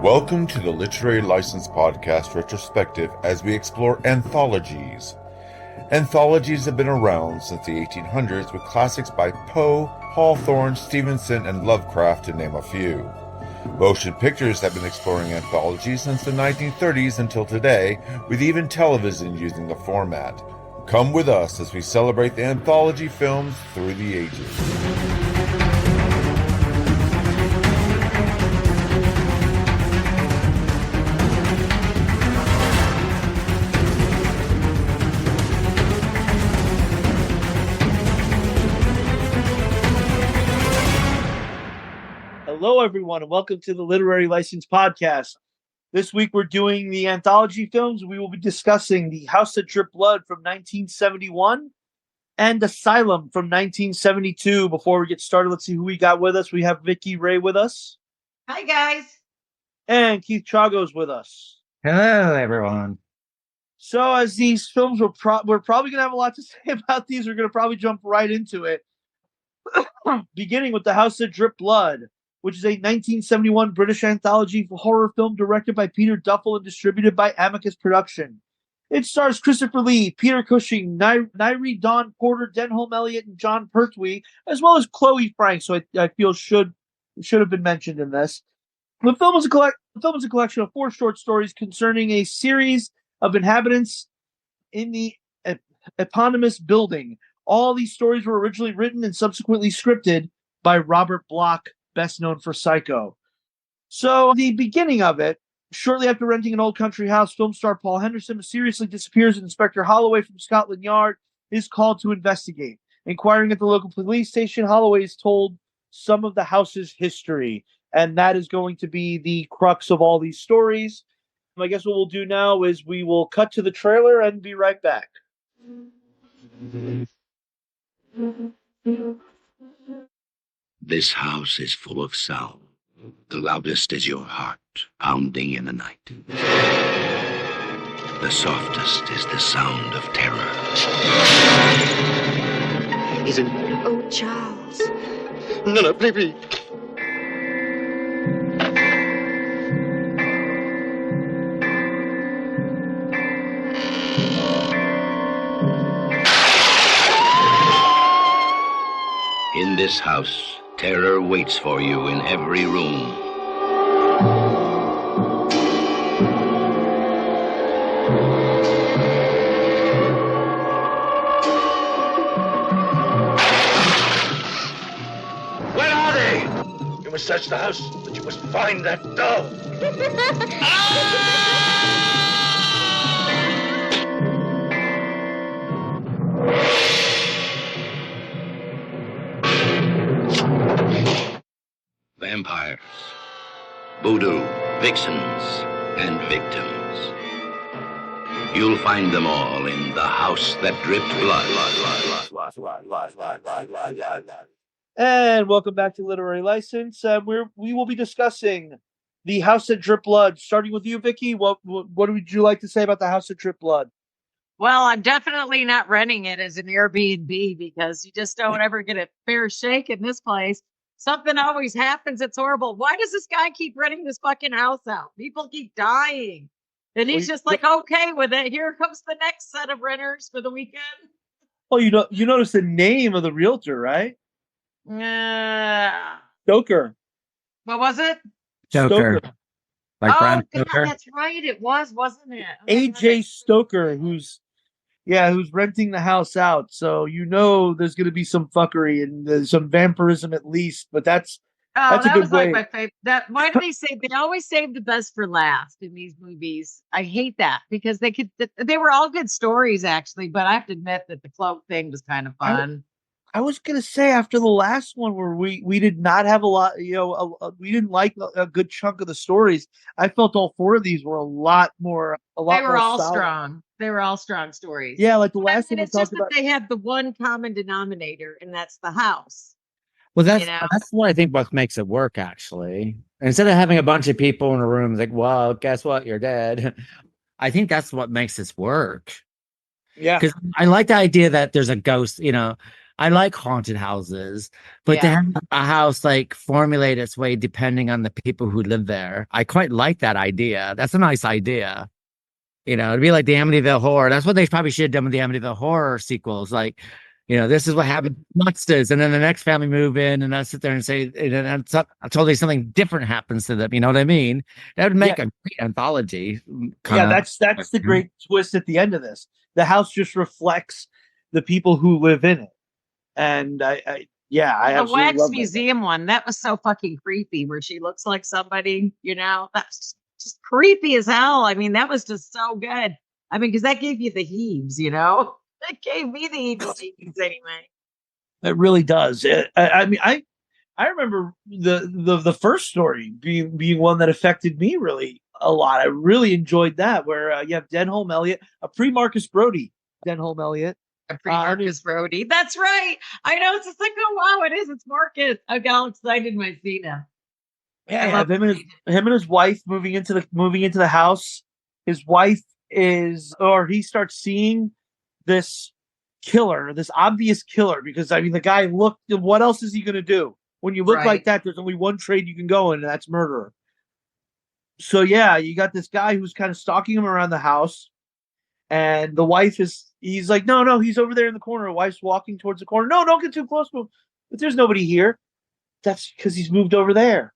Welcome to the Literary License Podcast retrospective as we explore anthologies. Anthologies have been around since the 1800s with classics by Poe, Hawthorne, Stevenson, and Lovecraft to name a few. Motion pictures have been exploring anthologies since the 1930s until today, with even television using the format. Come with us as we celebrate the anthology films through the ages. Hello, everyone, and welcome to the Literary License Podcast. This week, we're doing the anthology films. We will be discussing The House That Dripped Blood from 1971 and Asylum from 1972. Before we get started, let's see who we got with us. We have Vicki Rae with us. Hi, guys. And Keith Chawgo is with us. Hello, everyone. So, as these films, we're probably going to have a lot to say about these. We're going to probably jump right into it. Beginning with The House That Dripped Blood, which is a 1971 British anthology horror film directed by Peter Duffel and distributed by Amicus Production. It stars Christopher Lee, Peter Cushing, Nairi Dawn Porter, Denholm Elliott, and John Pertwee, as well as Chloe Frank, so I feel should have been mentioned in this. The film is a collection of 4 short stories concerning a series of inhabitants in the eponymous building. All these stories were originally written and subsequently scripted by Robert Bloch, best known for Psycho. So, the beginning of it, shortly after renting an old country house, film star Paul Henderson mysteriously disappears and Inspector Holloway from Scotland Yard is called to investigate. Inquiring at the local police station, Holloway is told some of the house's history, and that is going to be the crux of all these stories. I guess what we'll do now is we will cut to the trailer and be right back. This house is full of sound. The loudest is your heart pounding in the night. The softest is the sound of terror. Isn't it? Oh, Charles. No, please. In this house, terror waits for you in every room. Where are they? You must search the house, but you must find that dog. Vampires, voodoo, vixens, and victims. You'll find them all in the house that dripped blood. And welcome back to Literary License. We will be discussing The House That Dripped Blood. Starting with you, Vicki, what would you like to say about The House That Dripped Blood? Well, I'm definitely not renting it as an Airbnb because you just don't ever get a fair shake in this place. Something always happens. It's horrible. Why does this guy keep renting this fucking house out? People keep dying. And he's just like, okay with it. Here comes the next set of renters for the weekend. Well, you notice the name of the realtor, right? Stoker. What was it? Stoker. Like Bram God, Stoker. that's right. It was, wasn't it? A.J. Stoker, who's renting the house out. So there's going to be some fuckery and some vampirism at least. But that's a good way. Like my favorite. Why do they always save the best for last in these movies? I hate that because they were all good stories actually, but I have to admit that the cloak thing was kind of fun. I was gonna say after the last one where we did not have a lot, we didn't like a good chunk of the stories. I felt all 4 of these were a lot more. They were all solid. Strong. They were all strong stories. Yeah, like the last one. It's just that they had the one common denominator, and that's the house. Well, that's what I think what makes it work, actually. Instead of having a bunch of people in a room, like, well, guess what? You're dead. I think that's what makes this work. Yeah. Because I like the idea that there's a ghost, I like haunted houses, but to Yeah. have a house like formulate its way depending on the people who live there, I quite like that idea. That's a nice idea. It'd be like the Amityville Horror. That's what they probably should have done with the Amityville Horror sequels. Like, this is what happened to monsters, and then the next family move in, and I sit there and say, and then totally something different happens to them. You know what I mean? That would make Yeah. a great anthology. Yeah, that's the great twist at the end of this. The house just reflects the people who live in it, and I The absolutely wax love that. museum one, that was so fucking creepy, where she looks like somebody, that's just creepy as hell. I mean, that was just so good. I mean, because that gave you the heaves, That gave me the heebie-jeebies anyway. It really does. I mean, I remember the first story being one that affected me really a lot. I really enjoyed that, where you have Denholm Elliott, a pre-Marcus Brody Denholm Elliott. Marcus Brody. That's right. I know. It's just like, oh wow, it is. It's Marcus. I got all excited when I seen him. Yeah, him and his wife moving into the house. His wife he starts seeing this killer, this obvious killer, because I mean the guy looked. What else is he going to do? When you look like that, there's only one trade you can go in, and that's murderer. So yeah, you got this guy who's kind of stalking him around the house, and the wife he's like, no, he's over there in the corner. The wife's walking towards the corner. No, don't get too close to him. But there's nobody here. That's because he's moved over there.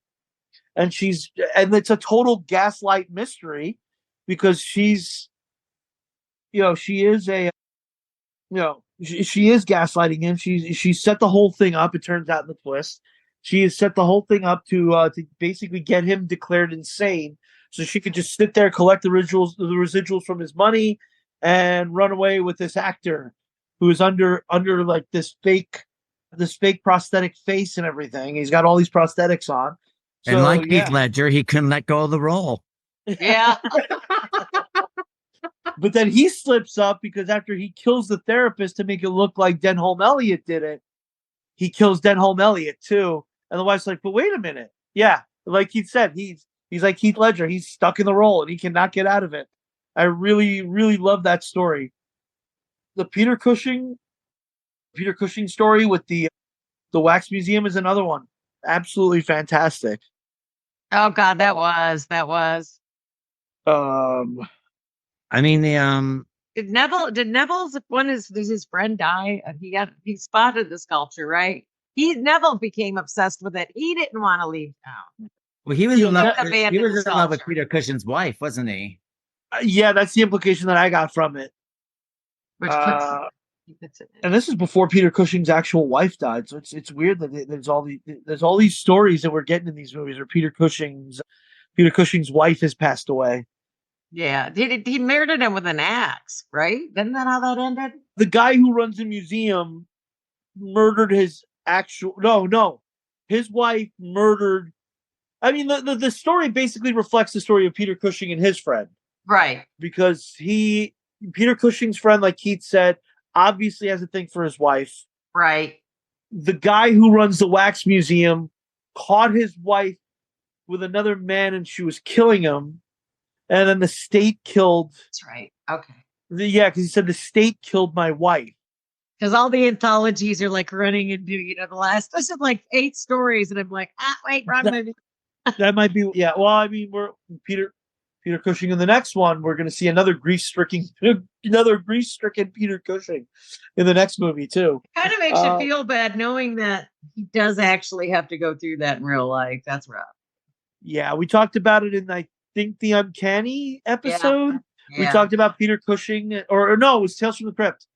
And it's a total gaslight mystery, because she is gaslighting him. She set the whole thing up. It turns out in the twist, she has set the whole thing up to basically get him declared insane, so she could just sit there, collect the residuals from his money, and run away with this actor who is under like this fake prosthetic face and everything. He's got all these prosthetics on. And like Heath Ledger, he couldn't let go of the role. Yeah. But then he slips up, because after he kills the therapist to make it look like Denholm Elliott did it, he kills Denholm Elliott too. And the wife's like, but wait a minute. Yeah, like Keith said, he's like Heath Ledger. He's stuck in the role and he cannot get out of it. I really, really love that story. The Peter Cushing story with the wax museum is another one. Absolutely fantastic. Oh God, that was. I mean Did Neville's when his friend die? He spotted the sculpture, right? Neville became obsessed with it. He didn't want to leave town. well, he was in love. He was in love with sculpture. Peter Cushing's wife, wasn't he? Yeah, that's the implication that I got from it. Which puts it in. And this is before Peter Cushing's actual wife died, so it's weird that there's all these stories that we're getting in these movies where Peter Cushing's wife has passed away. Yeah, he murdered him with an axe, right? Isn't that how that ended? The guy who runs the museum murdered his his wife murdered. I mean, the story basically reflects the story of Peter Cushing and his friend, Right. because Peter Cushing's friend, like Keith said, obviously has a thing for his wife. Right. The guy who runs the wax museum caught his wife with another man, and she was killing him. And then the state killed. That's right. Okay. Because he said the state killed my wife. Because all the anthologies are like running into, the last. This is like 8 stories, and I'm like, wait, wrong movie. That might be, yeah. Well, I mean, we're Peter Cushing in the next one. We're going to see another grief-stricken Peter Cushing in the next movie too. It kind of makes you feel bad knowing that he does actually have to go through that in real life. That's rough. Yeah, we talked about it in, I think, the Uncanny episode. Yeah. We talked about Peter Cushing, or no, it was Tales from the Crypt.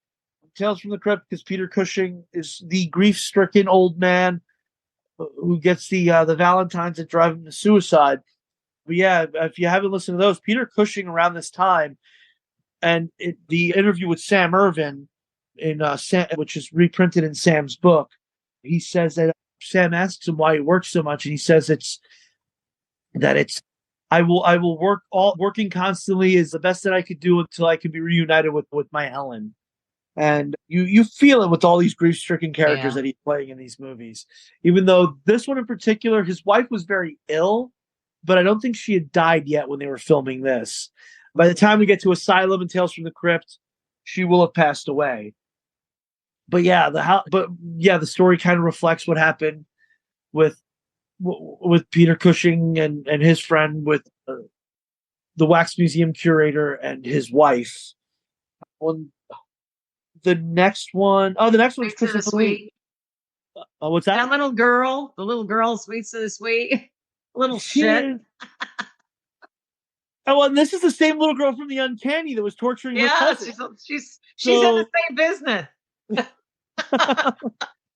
Tales from the Crypt, because Peter Cushing is the grief-stricken old man who gets the Valentines that drive him to suicide. But yeah, if you haven't listened to those, Peter Cushing around this time, and the interview with Sam Irvin which is reprinted in Sam's book, he says that Sam asks him why he works so much, and he says I will working constantly is the best that I could do until I can be reunited with my Helen. And you feel it with all these grief-stricken characters that he's playing in these movies. Even though this one in particular, his wife was very ill, but I don't think she had died yet when they were filming this. By the time we get to Asylum and Tales from the Crypt, she will have passed away. but yeah, the story kind of reflects what happened with Peter Cushing and his friend with the wax museum curator and his wife. The next one is Sweet to the Christopher Lee. sweet. What's that? That little girl, the little girl, sweet to the sweet, little shit. Oh, and this is the same little girl from the Uncanny that was torturing her Yeah, cousin. she's in the same business.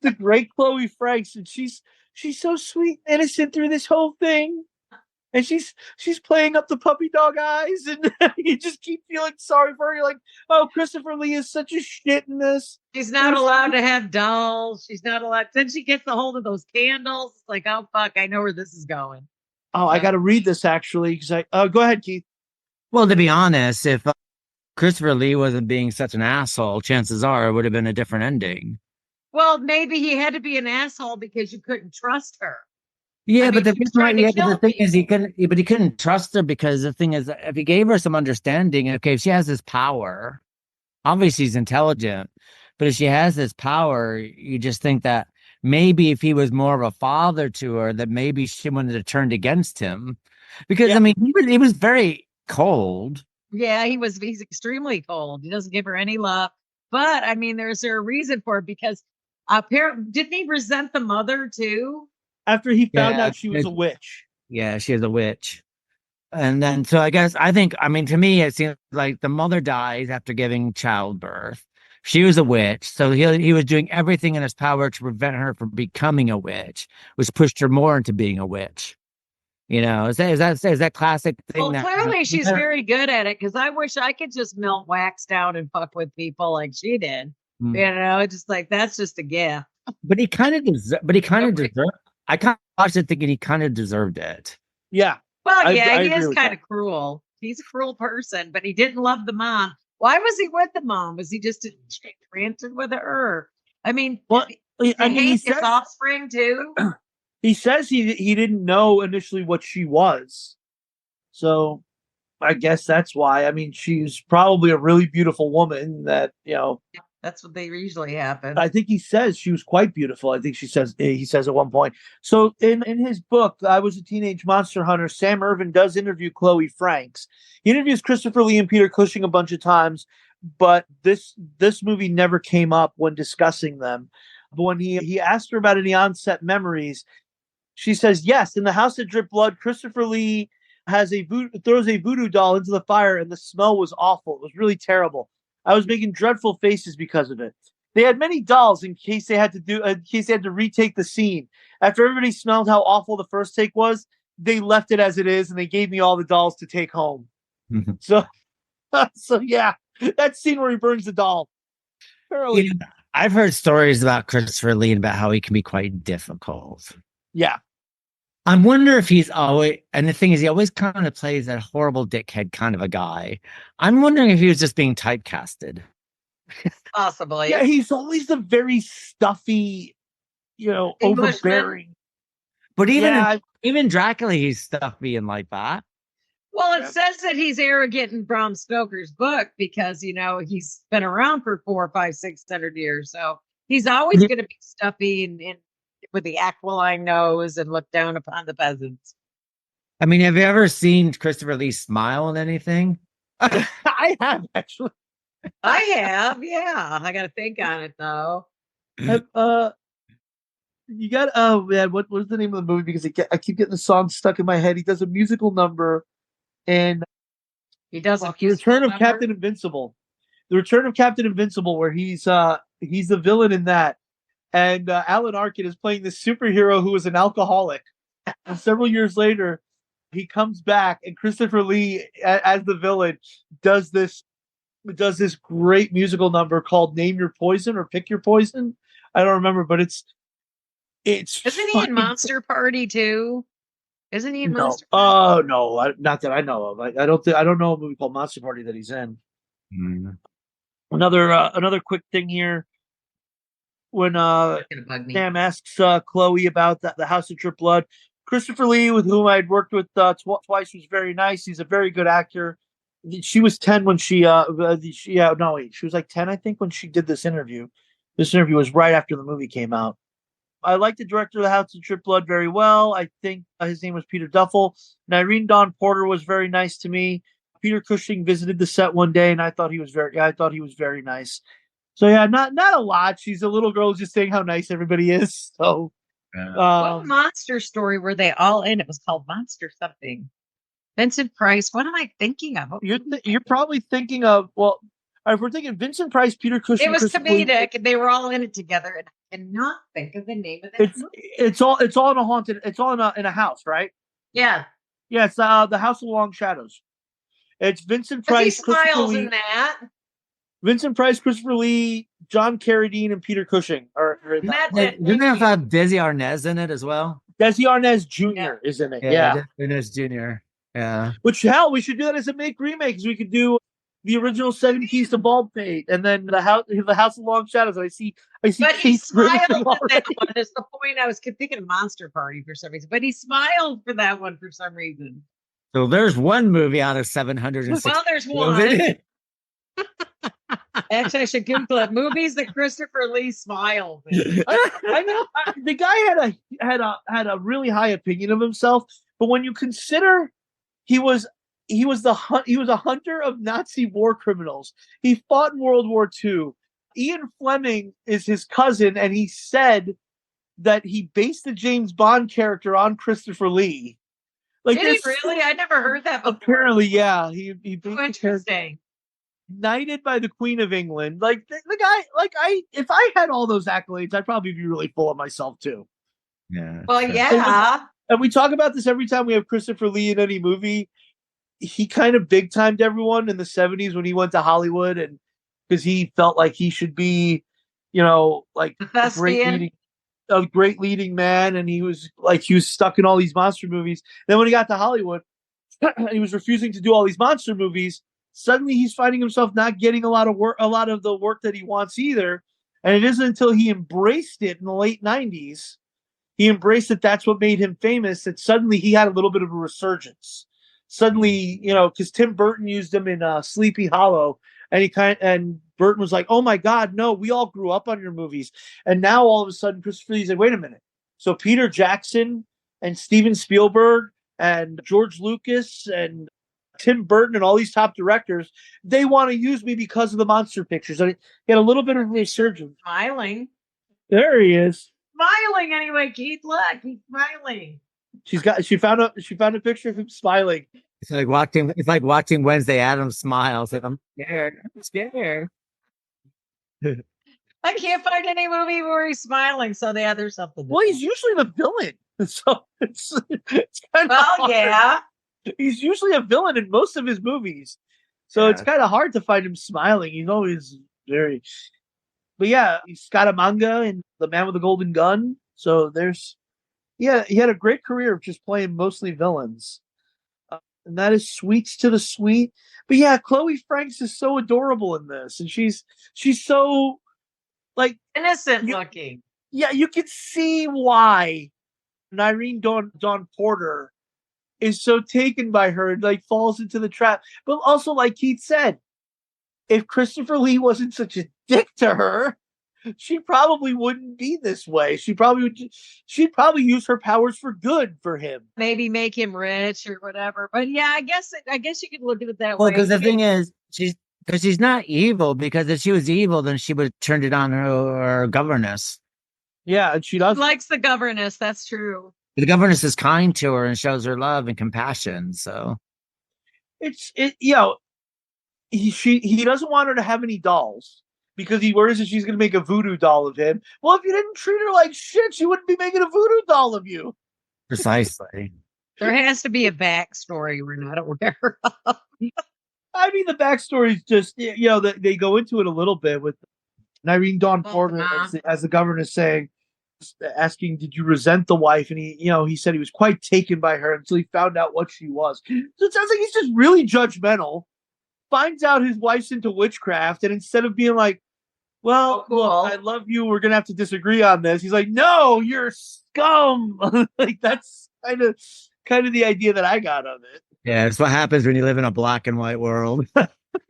The great Chloe Franks, and she's so sweet, and innocent through this whole thing, and she's playing up the puppy dog eyes, and you just keep feeling sorry for her. You're like, oh, Christopher Lee is such a shit in this. She's not allowed to have dolls. She's not allowed. Then she gets a hold of those candles. It's like, oh fuck, I know where this is going. Oh, I got to read this actually because go ahead, Keith. Well, to be honest, if Christopher Lee wasn't being such an asshole, chances are it would have been a different ending. Well, maybe he had to be an asshole because you couldn't trust her. Yeah, I but mean, the thing is, he couldn't trust her because the thing is, if he gave her some understanding, okay, if she has this power, obviously she's intelligent, but if she has this power, you just think that maybe if he was more of a father to her, that maybe she wouldn't have turned against him, because I mean, he was very cold. Yeah, he's extremely cold. He doesn't give her any love. But I mean, there's a reason for it because apparently, didn't he resent the mother too? After he found out she was a witch. Yeah, she was a witch. And then, so I think, to me, it seems like the mother dies after giving childbirth. She was a witch. So he was doing everything in his power to prevent her from becoming a witch, which pushed her more into being a witch. You know, is that classic thing? Well, clearly she's very good at it, because I wish I could just melt wax down and fuck with people like she did. You know, just like, that's just a gift. But he kind of deserved. I kind of watched it thinking he kind of deserved it. Yeah. Well, he is kind of cruel. He's a cruel person, but he didn't love the mom. Why was he with the mom? Was he just enchanted with her? I mean, he hate his offspring too. He says he didn't know initially what she was, so I guess that's why. I mean, she's probably a really beautiful woman that, you know. That's what they usually happen. I think he says she was quite beautiful. I think he says at one point. So in his book, I Was a Teenage Monster Hunter, Sam Irvin does interview Chloe Franks. He interviews Christopher Lee and Peter Cushing a bunch of times, but this movie never came up when discussing them. But when he asked her about any on-set memories, she says, yes, in The House That Dripped Blood, Christopher Lee throws a voodoo doll into the fire, and the smell was awful. It was really terrible. I was making dreadful faces because of it. They had many dolls in case they had to retake the scene. After everybody smelled how awful the first take was, they left it as it is, and they gave me all the dolls to take home. So yeah, that scene where he burns the doll. I've heard stories about Christopher Lee and about how he can be quite difficult. Yeah. I wonder if he's always, and the thing is, he always kind of plays that horrible dickhead kind of a guy. I'm wondering if he was just being typecasted. Possibly. Yeah, he's always the very stuffy, overbearing. But even Dracula, he's stuffy and like that. Well, it says that he's arrogant in Bram Stoker's book because, he's been around for 400, 500, 600 years. So he's always going to be stuffy and with the aquiline nose and look down upon the peasants. I mean, have you ever seen Christopher Lee smile in anything? I have, actually. I have, yeah. I got to think on it, though. You got, oh, man, what was the name of the movie? Because I keep getting the song stuck in my head. He does a musical number, and he does The Return of Captain Invincible. The Return of Captain Invincible, where he's the villain in that. And Alan Arkin is playing this superhero who is an alcoholic. And several years later, he comes back, and Christopher Lee, as the villain, does this great musical number called "Name Your Poison" or "Pick Your Poison." I don't remember, but it's. Isn't he in Monster Party too? Isn't he in Monster Party? Oh no, not that I know of. I don't know a movie called Monster Party that he's in. Another quick thing here. When Sam asks Chloe about the House of Dripped Blood, Christopher Lee, with whom I had worked with twice, was very nice. He's a very good actor. She was 10 when she was like 10, I think, when she did this interview. This interview was right after the movie came out. I like the director of The House of Drip Blood very well. I think his name was Peter Duffel. And Irene Dawn Porter was very nice to me. Peter Cushing visited the set one day, and I thought he was very nice. So yeah, not a lot. She's a little girl just saying how nice everybody is. So, what monster story were they all in? It was called Monster something. Vincent Price. What am I thinking of? You're probably thinking of, well, if we're thinking Vincent Price, Peter Cushing. It was comedic, and they were all in it together. And I cannot think of the name of it. It's all in a haunted. It's all in a house, right? Yeah. Yeah, it's the House of Long Shadows. It's Vincent Price. He smiles in that. Vincent Price, Christopher Lee, John Carradine, and Peter Cushing are in that. Didn't they have Desi Arnaz in it as well? Desi Arnaz Jr. is in it. Yeah. Desi Arnaz Jr. Yeah. Which, hell, we should do that as a remake. We could do the original 7 Keys to Baldpate, and then the House of Long Shadows. I see. But he smiled at that one. That's the point. I was thinking of Monster Party for some reason, but he smiled for that one for some reason. So there's one movie out of 760. Well, there's one. Actually, I should Google it. Movies that Christopher Lee smiled. I know the guy had a really high opinion of himself, but when you consider he was a hunter of Nazi war criminals. He fought in World War II. Ian Fleming is his cousin, and he said that he based the James Bond character on Christopher Lee. Did he really? I never heard that before. Apparently, yeah. He interesting. Knighted by the Queen of England. Like the guy, if I had all those accolades, I'd probably be really full of myself too. Yeah. Well, yeah. And we talk about this every time we have Christopher Lee in any movie. He kind of big timed everyone in the 70s when he went to Hollywood, and because he felt like he should be, like a great leading man, and he was stuck in all these monster movies. Then when he got to Hollywood, he was refusing to do all these monster movies. Suddenly he's finding himself not getting a lot of the work that he wants either. And it isn't until he embraced it in the late 90s, he embraced it. That's what made him famous. That suddenly he had a little bit of a resurgence. Suddenly, because Tim Burton used him in Sleepy Hollow, and Burton was like, "Oh my God, no! We all grew up on your movies." And now all of a sudden, Christopher Lee said, "Wait a minute!" So Peter Jackson and Steven Spielberg and George Lucas and Tim Burton and all these top directors, they want to use me because of the monster pictures. And he had a little bit of a resurgence. Smiling. There he is. Smiling anyway, Keith. Look, he's smiling. She found a picture of him smiling. It's like watching Wednesday Addams smile. It's like, I'm scared. I can't find any movie where he's smiling. So there's something. Well, he's usually the villain. So it's kind of hard. Yeah. He's usually a villain in most of his movies. So it's kind of hard to find him smiling. He's always very. But yeah, he's Scaramanga and The Man with the Golden Gun. So he had a great career of just playing mostly villains. And that is Sweets to the Sweet. But yeah, Chloe Franks is so adorable in this. And she's so like innocent looking. Yeah, you can see why Irene Dawn Porter is so taken by her and like falls into the trap. But also, like Keith said, if Christopher Lee wasn't such a dick to her, she probably wouldn't be this way. She'd probably use her powers for good for him. Maybe make him rich or whatever. But yeah, I guess you could look at it that way. Well, because the thing is, she's not evil, because if she was evil, then she would have turned it on her governess. Yeah, and she does. She likes the governess, that's true. The governess is kind to her and shows her love and compassion. So he doesn't want her to have any dolls because he worries that she's going to make a voodoo doll of him. Well, if you didn't treat her like shit, she wouldn't be making a voodoo doll of you. Precisely. There has to be a backstory we're not aware of. I mean, the backstory is just, they go into it a little bit with Irene Dawn Porter as the governess asking, did you resent the wife? And he said he was quite taken by her until he found out what she was. So it sounds like he's just really judgmental, finds out his wife's into witchcraft, and instead of being like, well, cool. Look, I love you, we're going to have to disagree on this, he's like, no, you're scum. Like, that's kind of the idea that I got of it. Yeah, it's what happens when you live in a black and white world.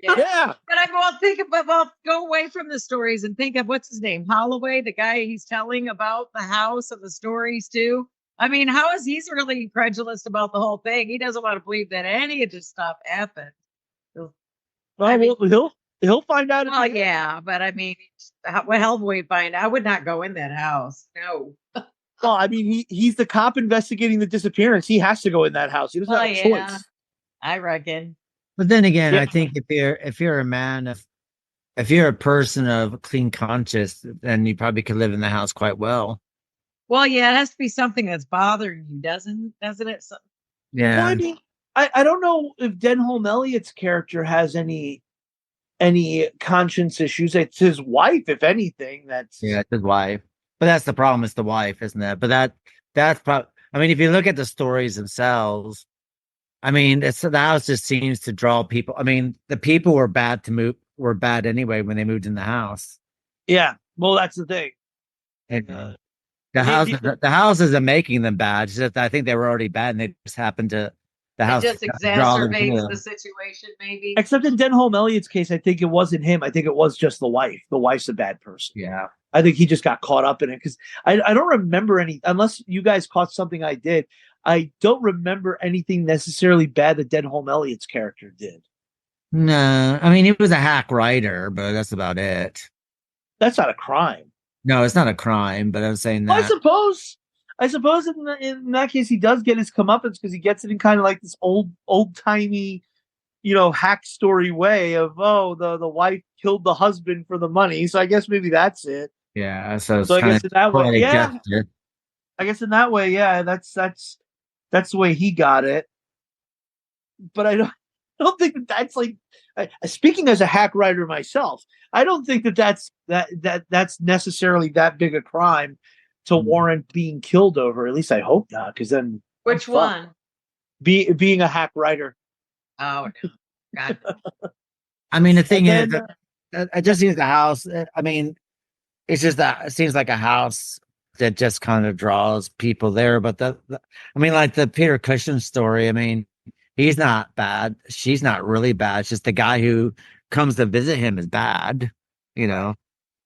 Yeah. But I will think about, well, go away from the stories and think of what's his name, Holloway, the guy he's telling about the house and the stories too. I mean, how is he's really incredulous about the whole thing? He doesn't want to believe that any of this stuff happened. Well, I mean- he'll find out. Well, yeah, but I mean, what hell would we find? I would not go in that house. No. Well, I mean, he's the cop investigating the disappearance. He has to go in that house. He doesn't have a choice. I reckon. But then again, Yeah. I think if you're a man if you're a person of clean conscience, then you probably could live in the house quite well. Well, yeah, it has to be something that's bothering you, doesn't it? Yeah. Well, I mean, I don't know if Denholm Elliott's character has any conscience issues. It's his wife, if anything. It's his wife. But that's the problem. It's the wife, isn't it? But that's probably. I mean, if you look at the stories themselves, I mean, the house just seems to draw people. I mean, the people were bad anyway when they moved in the house. Yeah. Well, that's the thing. And the house isn't making them bad. It's just I think they were already bad, and they just happened to the house just exacerbates the situation, maybe. Except in Denholm Elliott's case, I think it wasn't him. I think it was just the wife. The wife's a bad person. Yeah. I think he just got caught up in it because I don't remember unless you guys caught something I did. I don't remember anything necessarily bad that Denholm Elliott's character did. No, I mean, he was a hack writer, but that's about it. That's not a crime. No, it's not a crime, but I'm saying that. I suppose in that case he does get his comeuppance because he gets it in kind of like this old timey, hack story way of the wife killed the husband for the money. So I guess maybe that's it. Yeah, so I guess in that way, yeah. gesture. I guess in that way, yeah, that's the way he got it. But I don't think that's like speaking as a hack writer myself. I don't think that's necessarily that big a crime to warrant being killed over. At least I hope not, because then which one? Being a hack writer. Oh no, God. I mean, the thing is, it just seems the house. I mean, it's just that it seems like a house that just kind of draws people there. But I mean, like the Peter Cushing story. I mean, he's not bad. She's not really bad. It's just the guy who comes to visit him is bad. So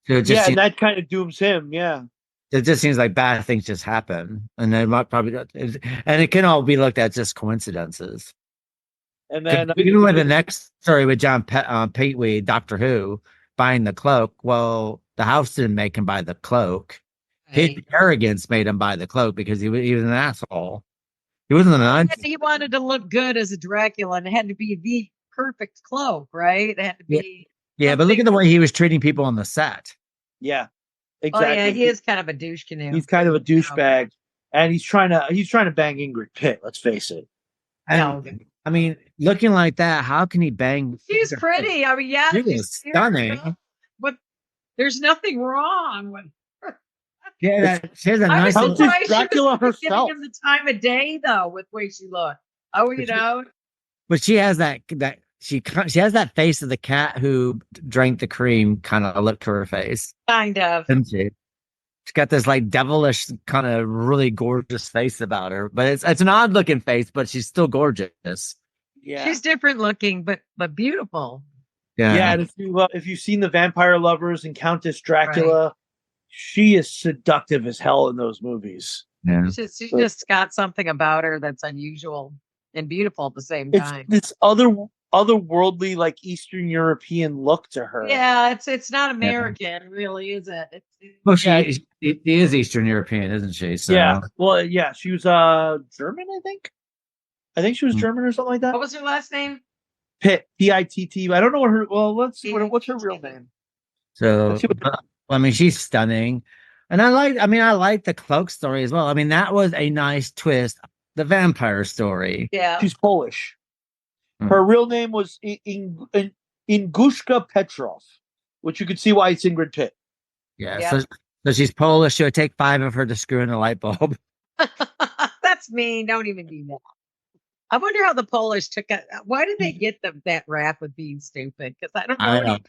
it just and that kind of dooms him. Yeah. It just seems like bad things just happen, and they might and it can all be looked at just coincidences. And then even with the next story with John Pertwee, Doctor Who, buying the cloak. Well, the house didn't make him buy the cloak. His arrogance made him buy the cloak because he was an asshole. He wasn't an nice. He wanted to look good as a Dracula, and it had to be the perfect cloak, right? It had to be. Yeah, but look at the way he was treating people on the set. Yeah. Exactly. Oh yeah, he is kind of a douche canoe. He's kind of a douchebag, and he's trying to bang Ingrid Pitt. Let's face it. And, I mean, looking like that, how can he bang? She's pretty. I mean, yeah, she's stunning. But there's nothing wrong with her. Yeah, she has a nice. How does Dracula herself giving him the time of day though, with the way she looked. Oh, but she has that she has that face of the cat who drank the cream kind of look to her face. Kind of. Isn't she? She's got this like devilish kind of really gorgeous face about her, but it's an odd looking face, but she's still gorgeous. Yeah, she's different looking, but beautiful. Yeah, and if you've seen The Vampire Lovers and Countess Dracula, right. She is seductive as hell in those movies. Yeah, she's just got something about her that's unusual and beautiful at the same time. It's otherworldly, like Eastern European look to her. Yeah, it's not American, really, is it? Well, she is Eastern European, isn't she? So. Yeah. Well, yeah, she was German, I think. I think she was German or something like that. What was her last name? Pitt, Pitt. I don't know what her. Well, let's see what's her real name. So, I mean, she's stunning, and I like the cloak story as well. I mean, that was a nice twist. The vampire story. Yeah, she's Polish. Her real name was Ingushka Petrov, which you could see why it's Ingrid Pitt. Yeah. So she's Polish. She would take 5 of her to screw in a light bulb. That's mean. Don't even do that. I wonder how the Polish took it. Why did they get that rap with being stupid? Because I don't know.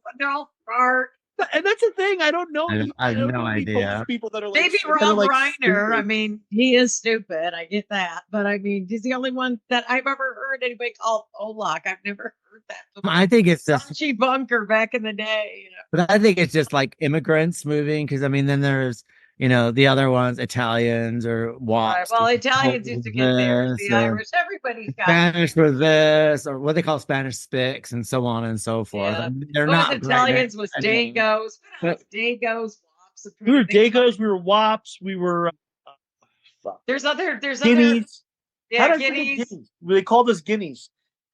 But they're all smart. And that's the thing. I don't know. I have no idea. People that are like, maybe Rob Reiner. I mean, he is stupid. I get that. But I mean, he's the only one that I've ever heard anybody call Olak. I've never heard I think it's just, Archie Bunker back in the day. You know? but I think it's just like immigrants moving. Because I mean, then there's the other ones, Italians or Right. WAPs, Well, Italians used to get theirs. The or Irish, everybody's got Spanish for this, or what they call Spanish spics, and so on and so forth. Yeah. I mean, they're What was not Italians was anymore. Dagos. But- Dagos. Wops, We were Dagos, we were Wops, we were There's other Guineas. How yeah, did I forget guineas. Guineas? They called us Guineas.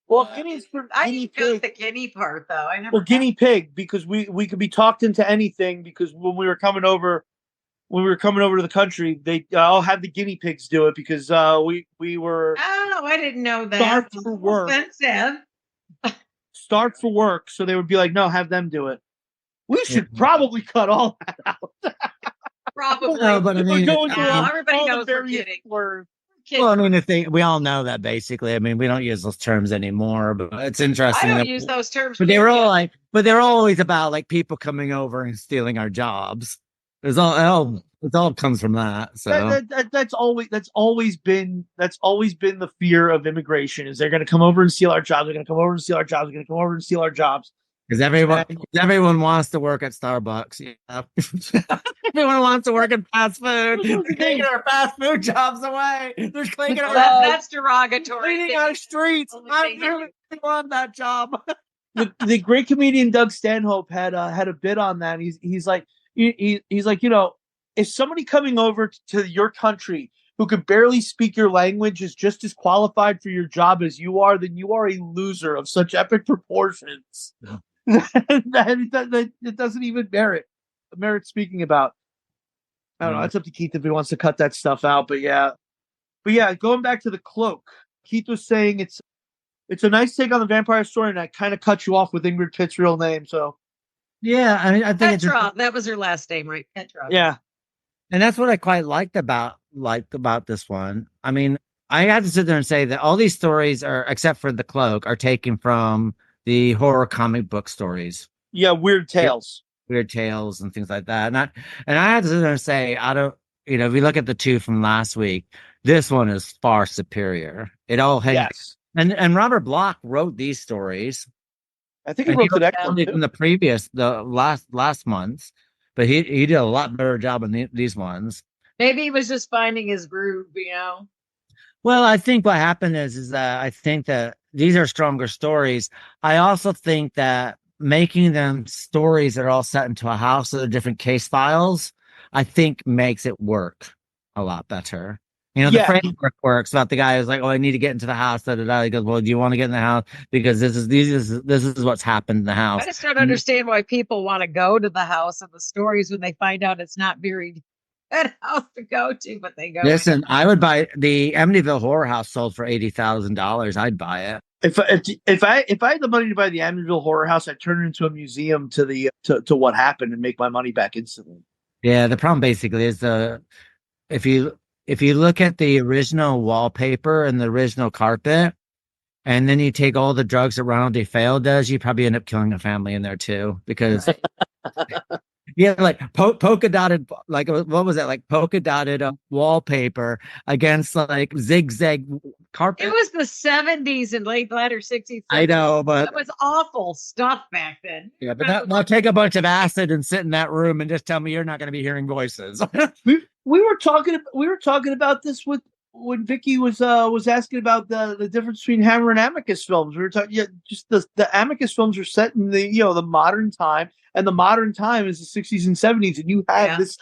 Well, Guineas for I guinea got pig. the guinea part though. I never Well, guinea pig, because we could be talked into anything, because when we were coming over to the country, they all had the guinea pigs do it, because we were Oh, I didn't know that. starved for work. Offensive. Starved for work, so they would be like, no, have them do it. We should probably cut all that out. Probably. No, but I mean, We're going through Yeah, all everybody the knows we're various kidding. words. Kidding. well, I mean, we all know that basically. I mean, we don't use those terms anymore, but it's I interesting. don't that- use those terms. but they were all period. but they're always about like people coming over and stealing our jobs. It all comes from that. So That's always been the fear of immigration, is they're going to come over and steal our jobs. They're going to come over and steal our jobs. They're going to come over and steal our jobs. because everyone wants to work at Starbucks. Everyone wants to work in fast food. They're taking our fast food jobs away. They're cleaning our That's derogatory. cleaning our streets. Only I thing you really want that job. The great comedian Doug Stanhope had a bit on that. He's like, if somebody coming over to your country who could barely speak your language is just as qualified for your job as you are, then you are a loser of such epic proportions that it doesn't even merit speaking about. I don't know. It's up to Keith if he wants to cut that stuff out. But yeah, going back to the cloak, Keith was saying it's a nice take on the vampire story, and I kind of cut you off with Ingrid Pitt's real name. So Yeah, I mean, I think Petra. That was her last name, right? Petra. yeah, and that's what I quite liked about this one. I mean, I had to sit there and say that all these stories are, except for the cloak, are taken from the horror comic book stories, Weird Tales. Weird Tales, and things like that. And I had to sit there and say, if we look at the two from last week, this one is far superior. It all has, Yes, and Robert Bloch wrote these stories. I think he And wrote it looked excellent at it too. in the last months, but he did a lot better job in these ones. Maybe he was just finding his groove, you know. Well, I think what happened is that I think that these are stronger stories. I also think that making them stories that are all set into a house with different case files, I think makes it work a lot better. The framework works about the guy who's like, oh, I need to get into the house. Da, da, da. He goes, well, do you want to get in the house? Because this is what's happened in the house. I just don't understand why people want to go to the house of the stories when they find out it's not very good house to go to, but they go. Listen, I would buy the Amityville Horror House sold for $80,000. I'd buy it. If I had the money to buy the Amityville Horror House, I'd turn it into a museum to what happened and make my money back instantly. Yeah, the problem basically is if you look at the original wallpaper and the original carpet, and then you take all the drugs that Ronald DeFeo does, you probably end up killing a family in there too, because yeah, like polka dotted, like what was that? Like polka dotted wallpaper against like zigzag carpet. It was the 70s and later 60s. I know, but it was awful stuff back then. yeah, but now take a bunch of acid and sit in that room and just tell me you're not going to be hearing voices. We were talking about this when Vicki was asking about the difference between Hammer and Amicus films. We were talking, just the Amicus films are set in the modern time, and the modern time is the 60s and 70s, and you have this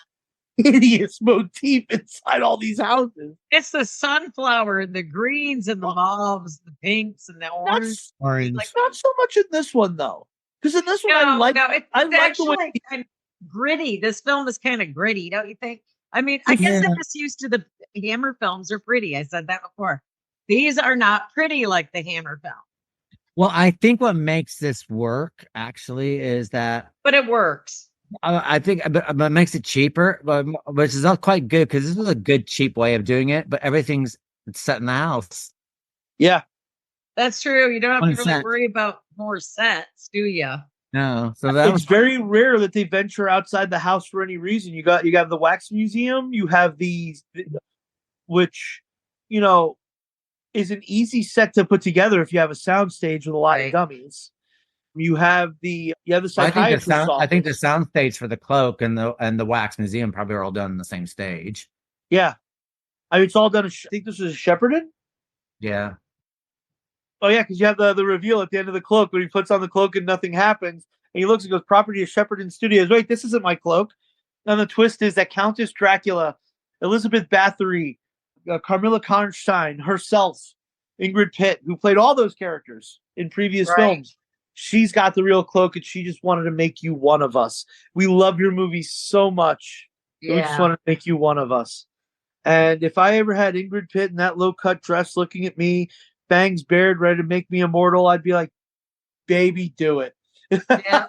hideous motif inside all these houses. It's the sunflower and the greens and the mauves, the pinks and the orange. Orange. Like, not so much in this one though, because in this one I like the actually way kind of gritty. This film is kind of gritty, don't you think? I mean, I guess I'm just used to the Hammer films are pretty. I said that before. These are not pretty like the Hammer film. Well, I think what makes this work actually is that, but it works. I think, but it makes it cheaper, which is not quite good because this is a good cheap way of doing it. But everything's set in the house. Yeah, that's true. You don't have to really worry about more sets, do you? No, so it's very rare that they venture outside the house for any reason. You have the Wax Museum, you have these, which, is an easy set to put together if you have a sound stage with a lot of Right. dummies. You have the I psychiatrist's think the office. sound stage for the cloak and the wax museum probably are all done on the same stage. Yeah. I mean, it's all done. I think this is Shepperton. Yeah. Oh yeah, because you have the reveal at the end of the cloak when he puts on the cloak and nothing happens, and he looks and goes, "Property of Shepperton Studios." Wait, this isn't my cloak. And the twist is that Countess Dracula, Elizabeth Bathory, Carmilla Karnstein herself, Ingrid Pitt, who played all those characters in previous Right. films, she's got the real cloak, and she just wanted to make you one of us. We love your movie so much. We just Yeah. want to make you one of us. And if I ever had Ingrid Pitt in that low cut dress looking at me, fangs bared, ready to make me immortal, I'd be like, baby, do it. Yeah.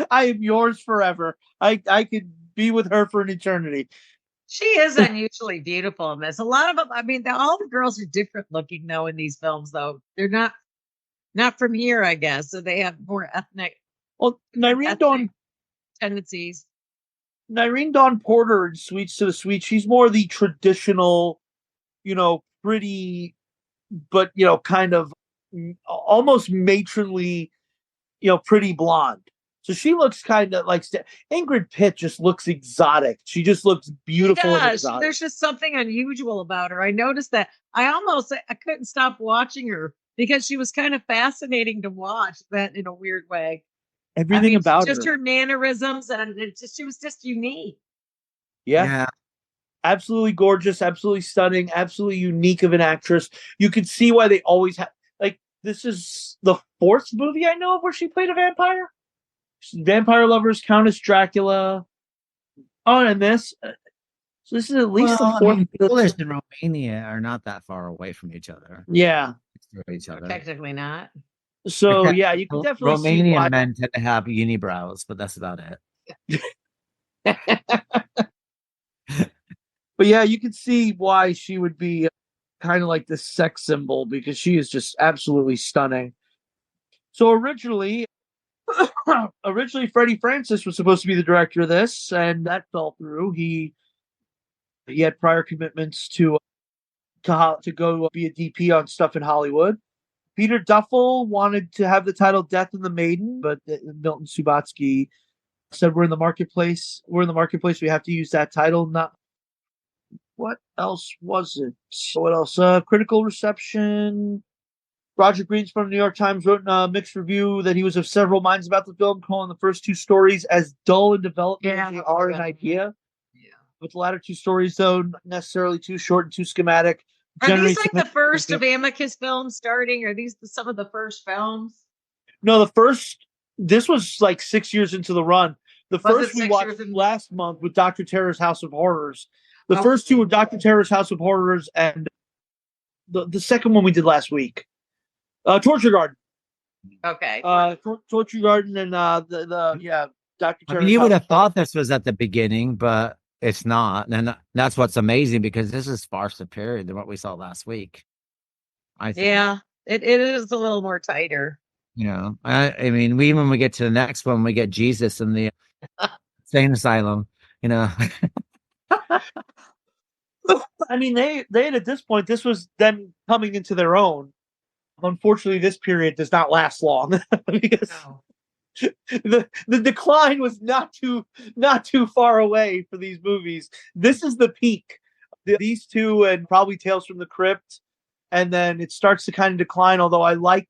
I am yours forever. I could be with her for an eternity. She is unusually beautiful in this. A lot of them, I mean, all the girls are different looking though in these films, though. They're not from here, I guess. So they have more ethnic Well, Nyreen Dawn tendencies. Nyreen Dawn Porter in Sweets to the Sweet, she's more the traditional, pretty, but kind of almost matronly, pretty blonde. So she looks kind of like Ingrid Pitt just looks exotic. She just looks beautiful and exotic. There's just something unusual about her. I noticed that. I couldn't stop watching her because she was kind of fascinating to watch that in a weird way. Everything about just her. her mannerisms, and she was just unique. Yeah. Absolutely gorgeous, absolutely stunning, absolutely unique of an actress. You could see why they always have, this is the fourth movie I know of where she played a vampire. Vampire Lovers, Countess Dracula. Oh, and this. So this is at least the fourth. Polish and Romania are not that far away from each other. Yeah. Each other. Technically not. So yeah, you can definitely Romanian see why. men tend to have unibrows, but that's about it. But yeah, you can see why she would be kind of like the sex symbol because she is just absolutely stunning. So originally Freddie Francis was supposed to be the director of this, and that fell through. He had prior commitments to go be a DP on stuff in Hollywood. Peter Duffel wanted to have the title Death and the Maiden, but Milton Subotsky said, we're in the marketplace. We have to use that title. Not what else was it? What else? Critical reception. Roger Greenspan from the New York Times wrote in a mixed review that he was of several minds about the film, calling the first two stories as dull in development as they are an idea. Yeah. With the latter two stories, though, not necessarily too short and too schematic. Are these like the first of Amicus films starting? Are these some of the first films? No, this was like 6 years into the run. The first we watched last month with Dr. Terror's House of Horrors. The first two were Dr. Terror's House of Horrors, and the second one we did last week. Torture Garden. Okay. Torture Garden and Dr. Terror's I mean, you would have thought this was at the beginning, but it's not. And that's what's amazing because this is far superior than what we saw last week. I think. Yeah, it is a little more tighter. I mean, when we get to the next one, we get Jesus in the insane asylum, I mean, they had at this point, this was them coming into their own. Unfortunately, this period does not last long because the decline was not too far away for these movies. This is the peak. These two and probably Tales from the Crypt, and then it starts to kind of decline. Although I like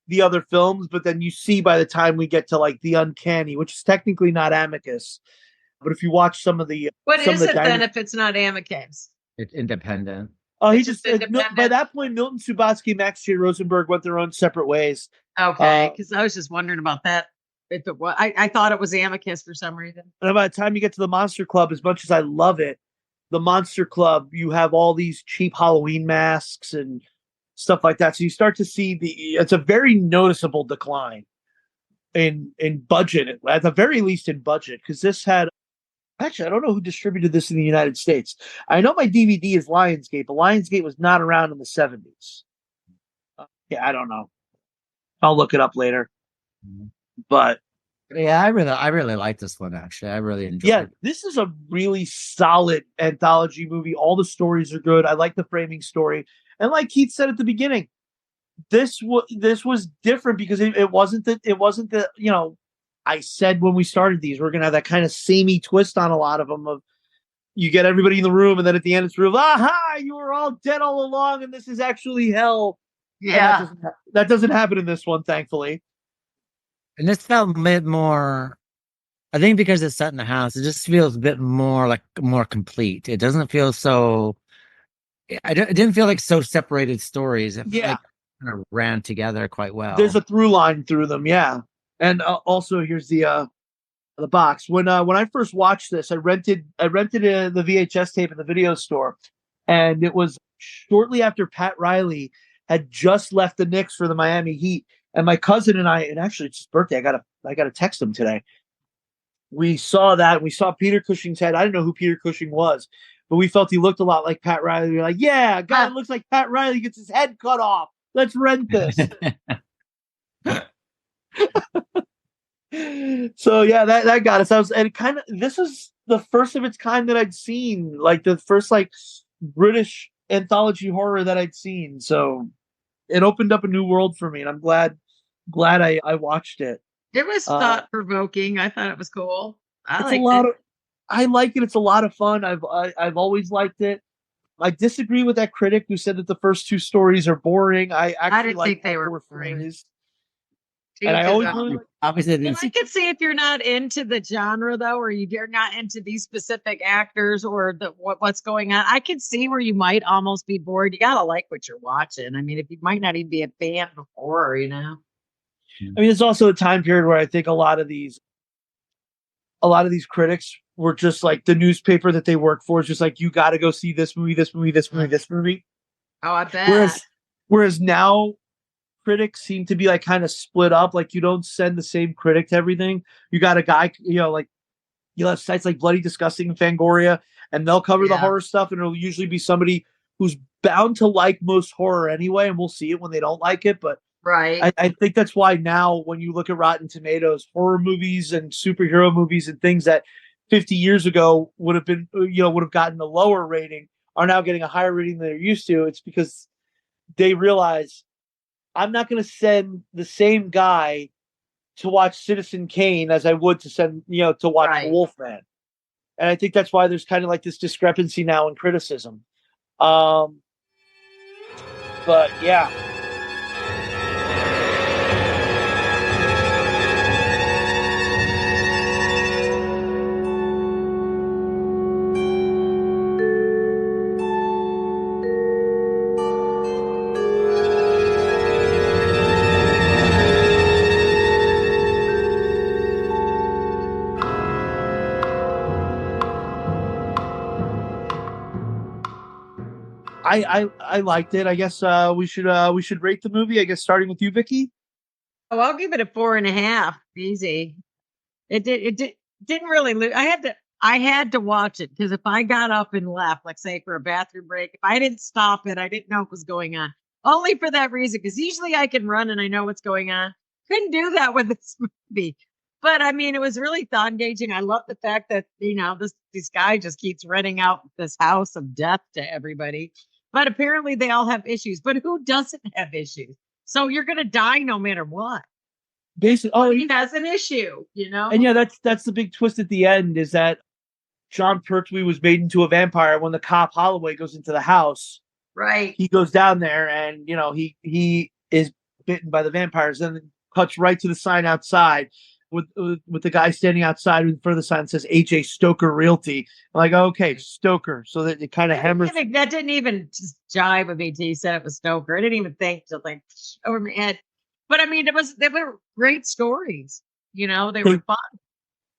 the other films, but then you see by the time we get to like The Uncanny, which is technically not Amicus, but if you watch some of the what is it then if it's not Amicus? It's independent. He just by that point, Milton Subotsky, Max J. Rosenberg went their own separate ways. Okay, because I was just wondering about that. If it was, I thought it was Amicus for some reason. And by the time you get to the Monster Club, as much as I love it, the Monster Club, you have all these cheap Halloween masks and stuff like that. So you start to see it's a very noticeable decline in budget, at the very least in budget, because this had. Actually, I don't know who distributed this in the United States. I know my DVD is Lionsgate, but Lionsgate was not around in the 70s. I don't know. I'll look it up later. But yeah, I really like this one. Actually, I really enjoyed it. This is a really solid anthology movie. All the stories are good. I like the framing story. And like Keith said at the beginning, this was different because it wasn't the I said when we started these we're gonna have that kind of samey twist on a lot of them of you get everybody in the room and then at the end it's real you were all dead all along and this is actually hell. Yeah. That doesn't happen in this one, thankfully. And this felt a bit more, I think because it's set in the house, it just feels a bit more complete. It doesn't feel so, it didn't feel like so separated stories. It felt like kind of ran together quite well. There's a through line through them, yeah. And also here's the box. When I first watched this, I rented the VHS tape in the video store, and it was shortly after Pat Riley had just left the Knicks for the Miami Heat. And my cousin and I, and actually it's his birthday, I gotta text him today. We saw that. We saw Peter Cushing's head. I didn't know who Peter Cushing was, but we felt he looked a lot like Pat Riley. We were like, yeah, a guy that looks like Pat Riley gets his head cut off. Let's rent this. So yeah, that got us. This is the first of its kind that I'd seen, like the first like British anthology horror that I'd seen. So it opened up a new world for me, and I'm glad I watched it. It was thought provoking. I thought it was cool. I like it. It's a lot of fun. I've always liked it. I disagree with that critic who said that the first two stories are boring. I didn't think they were boring. And I always obviously I can see if you're not into the genre though, or you're not into these specific actors or what's going on. I can see where you might almost be bored. You gotta like what you're watching. I mean, if you might not even be a fan of horror, you know. I mean, it's also a time period where I think a lot of these critics were just like the newspaper that they work for is just like, you got to go see this movie, this movie, this movie, this movie. Oh, I bet. Whereas now critics seem to be like kind of split up. Like you don't send the same critic to everything. You got a guy, like you'll have sites like Bloody Disgusting and Fangoria, and they'll cover the horror stuff, and it'll usually be somebody who's bound to like most horror anyway, and we'll see it when they don't like it. But right, I think that's why now when you look at Rotten Tomatoes, horror movies and superhero movies and things that 50 years ago would have gotten a lower rating are now getting a higher rating than they're used to. It's because they realize I'm not going to send the same guy to watch Citizen Kane as I would to send, to watch The Wolfman. And I think that's why there's kind of like this discrepancy now in criticism. But yeah. I liked it. I guess we should rate the movie. I guess starting with you, Vicki. Oh, I'll give it a 4.5. Easy. It didn't really I had to watch it because if I got up and left, like say for a bathroom break, if I didn't stop it, I didn't know what was going on. Only for that reason, because usually I can run and I know what's going on. Couldn't do that with this movie. But I mean, it was really thought engaging. I love the fact that this guy just keeps renting out this house of death to everybody. But apparently they all have issues. But who doesn't have issues? So you're going to die no matter what. Basically, he has an issue, And yeah, that's the big twist at the end is that John Pertwee was made into a vampire when the cop Holloway goes into the house. Right. He goes down there and, he is bitten by the vampires and cuts right to the sign outside with the guy standing outside in front of the sign that says H.A. Stoker Realty. I'm like, okay, Stoker. So that it kind of hammers. That didn't even just jive with me till you said it was Stoker. I didn't even think to like over my head. But I mean, they were great stories. They were fun.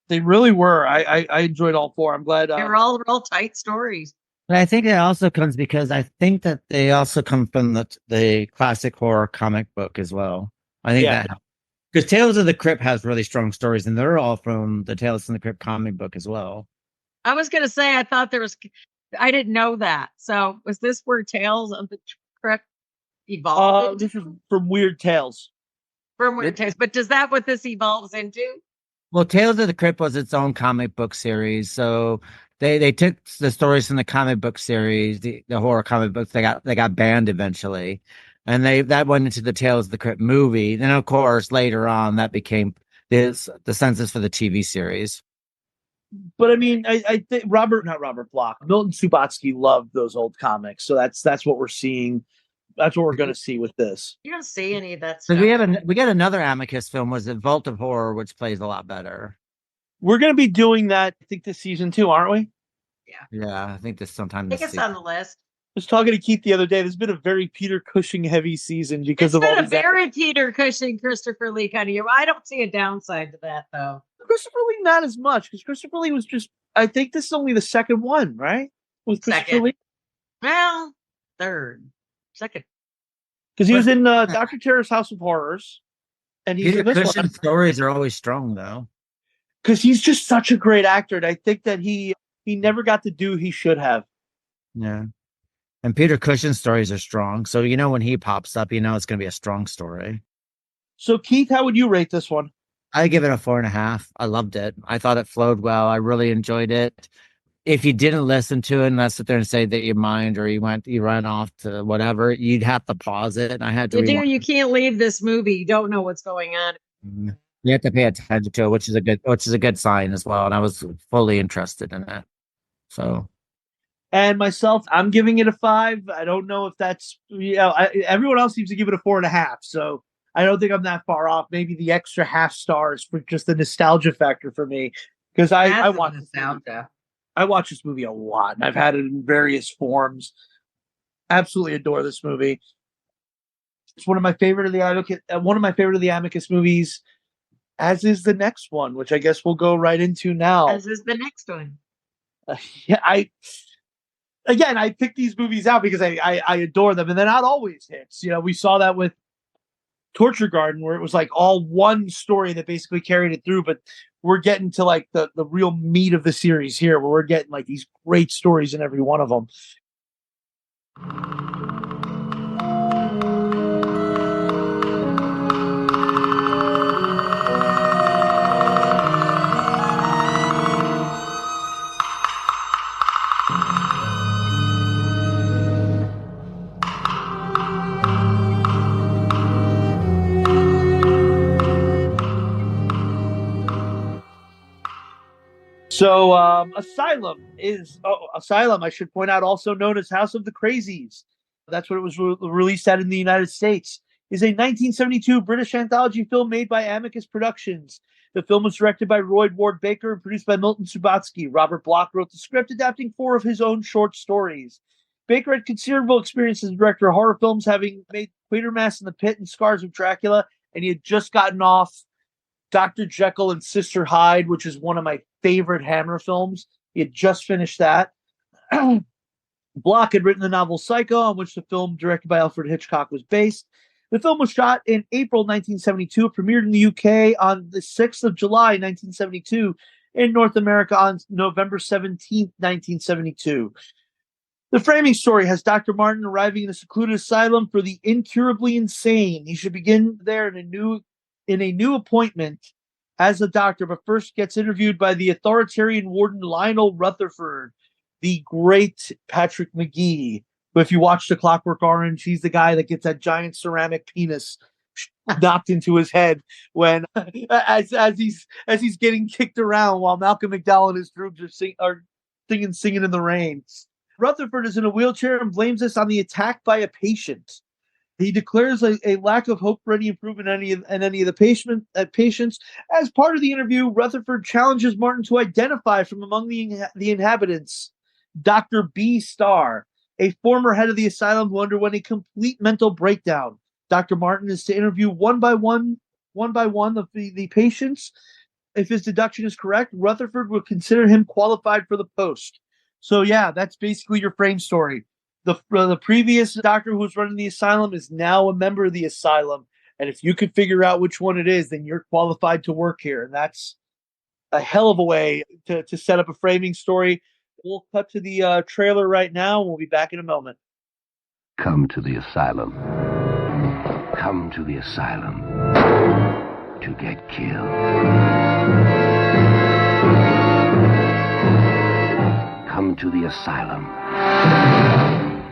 They really were. I enjoyed all four. I'm glad. They were all real tight stories. But I think it also comes because I think that they also come from the classic horror comic book as well. I think that because Tales of the Crypt has really strong stories, and they're all from the Tales from the Crypt comic book as well. I was going to say, I thought I didn't know that. So was this where Tales of the Crypt evolved? This is from Weird Tales. From Weird Tales. But does that what this evolves into? Well, Tales of the Crypt was its own comic book series. So They took the stories from the comic book series, the horror comic books. They got banned eventually, and that went into the Tales of the Crypt movie. Then of course later on that became the census for the TV series. But I mean, I think not Robert Bloch, Milton Subotsky loved those old comics, so that's what we're seeing. That's what we're going to see with this. You don't see any of that So stuff. we got another Amicus film, was it Vault of Horror, which plays a lot better. We're going to be doing that, I think, this season too, aren't we? Yeah, I think this sometime I think this it's season. on the list. I was talking to Keith the other day. There's been a very Peter Cushing heavy season because of all It's these. been a very Peter Cushing, Christopher Lee kind of year. I don't see a downside to that though. Christopher Lee, not as much, because Christopher Lee was just. I think this is only the second one, right? With Christopher Second. Lee, Well, second. because he was in Dr. Terror's House of Horrors, and he's Peter in this Cushing one. stories are always strong though. Because he's just such a great actor, and I think that he never got the due he should have. Yeah. And Peter Cushing's stories are strong. So, when he pops up, it's going to be a strong story. So, Keith, how would you rate this one? I give it a 4.5. I loved it. I thought it flowed well. I really enjoyed it. If you didn't listen to it and let's sit there and say that you mind or you ran off to whatever, you'd have to pause it. And I had to. You can't leave this movie. You don't know what's going on. Mm-hmm. You have to pay attention to it, which is a good sign as well. And I was fully interested in it. So. And myself, I'm giving it a 5. I don't know if that's, everyone else seems to give it a 4.5. So I don't think I'm that far off. Maybe the extra half stars for just the nostalgia factor for me. Because I watch this movie a lot, and I've had it in various forms. Absolutely adore this movie. It's one of my favorite of the Amicus movies, as is the next one, which I guess we'll go right into now. As is the next one. I pick these movies out because I adore them, and they're not always hits. We saw that with Torture Garden, where it was like all one story that basically carried it through, but we're getting to like the real meat of the series here, where we're getting like these great stories in every one of them. So, Asylum, I should point out, also known as House of the Crazies. That's what it was released at in the United States. Is a 1972 British anthology film made by Amicus Productions. The film was directed by Roy Ward Baker and produced by Milton Subotsky. Robert Bloch wrote the script, adapting 4 of his own short stories. Baker had considerable experience as a director of horror films, having made Quatermass in the Pit and Scars of Dracula, and he had just gotten off Dr. Jekyll and Sister Hyde, which is one of my favorite Hammer films. He had just finished that. Bloch had written the novel Psycho, on which the film directed by Alfred Hitchcock was based. The film was shot in April 1972, premiered in the UK on the 6th of July 1972, in North America on November 17th, 1972. The framing story has Dr. Martin arriving in a secluded asylum for the incurably insane. He should begin there in a new appointment as a doctor, but first gets interviewed by the authoritarian warden Lionel Rutherford, the great Patrick McGee. But if you watch The Clockwork Orange, he's the guy that gets that giant ceramic penis knocked into his head when, as he's getting kicked around while Malcolm McDowell and his troops are singing in the rain. Rutherford is in a wheelchair and blames this on the attack by a patient. He declares a lack of hope for any improvement in any of the patients. As part of the interview, Rutherford challenges Martin to identify from among the inhabitants Dr. B. Starr, a former head of the asylum who underwent a complete mental breakdown. Dr. Martin is to interview one by one of the patients. If his deduction is correct, Rutherford will consider him qualified for the post. So yeah, that's basically your frame story. The previous doctor who was running the asylum is now a member of the asylum. And if you could figure out which one it is, then you're qualified to work here. And that's a hell of a way to set up a framing story. We'll cut to the trailer right now, and we'll be back in a moment. Come to the asylum. Come to the asylum to get killed. to the asylum.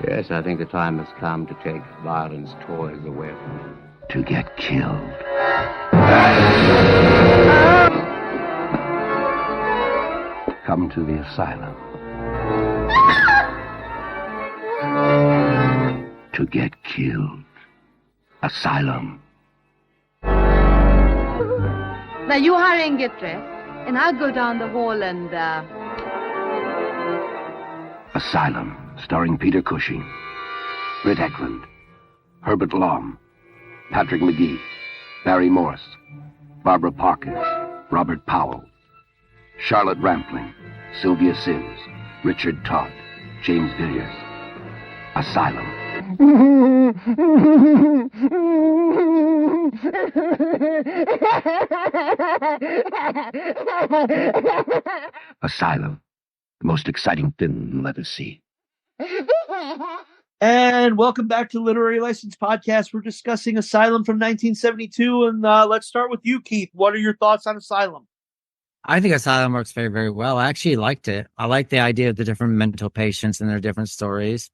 Yes, I think the time has come to take violence toys away from him. To get killed. Come to the asylum. To get killed. Asylum. Now you hurry and get dressed, and I'll go down the hall and, Asylum, starring Peter Cushing, Britt Eklund, Herbert Lom, Patrick McGee, Barry Morse, Barbara Parkins, Robert Powell, Charlotte Rampling, Sylvia Sims, Richard Todd, James Villiers. Asylum. Asylum. The most exciting film you'll ever see. And welcome back to Literary License Podcast. We're discussing Asylum from 1972, and let's start with you, Keith. What are your thoughts on Asylum? I think Asylum works very, very well. I actually liked it. I like the idea of the different mental patients and their different stories.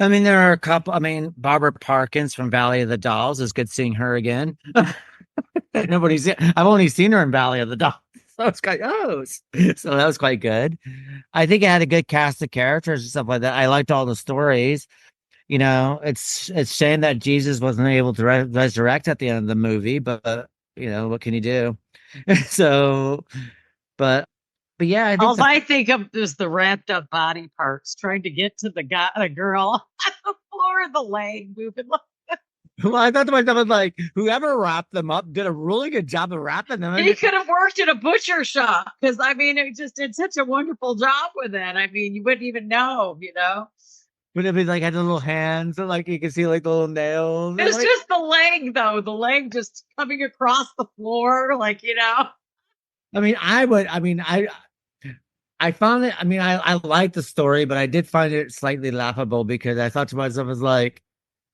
I mean, there are a couple. I mean, Barbara Parkins from Valley of the Dolls. It's good seeing her again. I've only seen her in Valley of the Dolls. So it's quite, so that was quite good. I think it had a good cast of characters and stuff like that. I liked all the stories. You know, it's shame that Jesus wasn't able to resurrect at the end of the movie, but you know, what can you do? So, but yeah, I think All I think of is the wrapped up body parts trying to get to the girl on the floor of the leg moving. well, I thought to myself, I was like, whoever wrapped them up did a really good job of wrapping them. He could have worked in a butcher shop because I mean, it just did such a wonderful job with it. I mean, you wouldn't even know, you know. Would it be like had the little hands and like you can see like the little nails? It's like, just the leg, though. The leg just coming across the floor, like, you know. I mean, I found it. I mean, I liked the story, but I did find it slightly laughable because I thought to myself, I was like,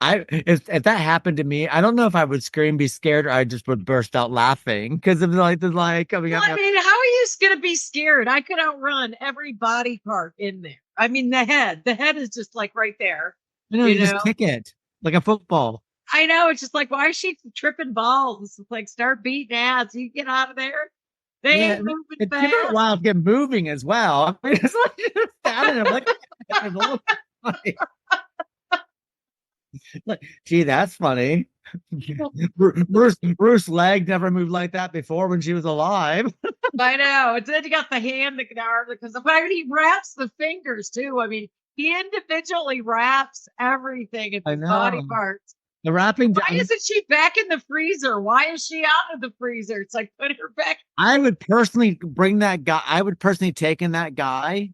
if that happened to me, I don't know if I would scream, be scared, or I just would burst out laughing because of like the like. I mean, Well, I mean, how are you going to be scared? I could outrun every body part in there. I mean, the head is just like right there. you just kick it like a football. I know. It's just like, why is she tripping balls? It's like, start beating ass. You get out of there. They ain't moving it fast. took her a while to get moving as well. I mean, it's like just standing there like, like, gee, that's funny. Bruce's leg never moved like that before when she was alive. I know. And then you got the hand, the arm, because he wraps the fingers too. I mean, he individually wraps everything in his body parts. The wrapping. Why isn't she back in the freezer? Why is she out of the freezer? It's like, put her back. I would personally bring that guy. I would personally take in that guy,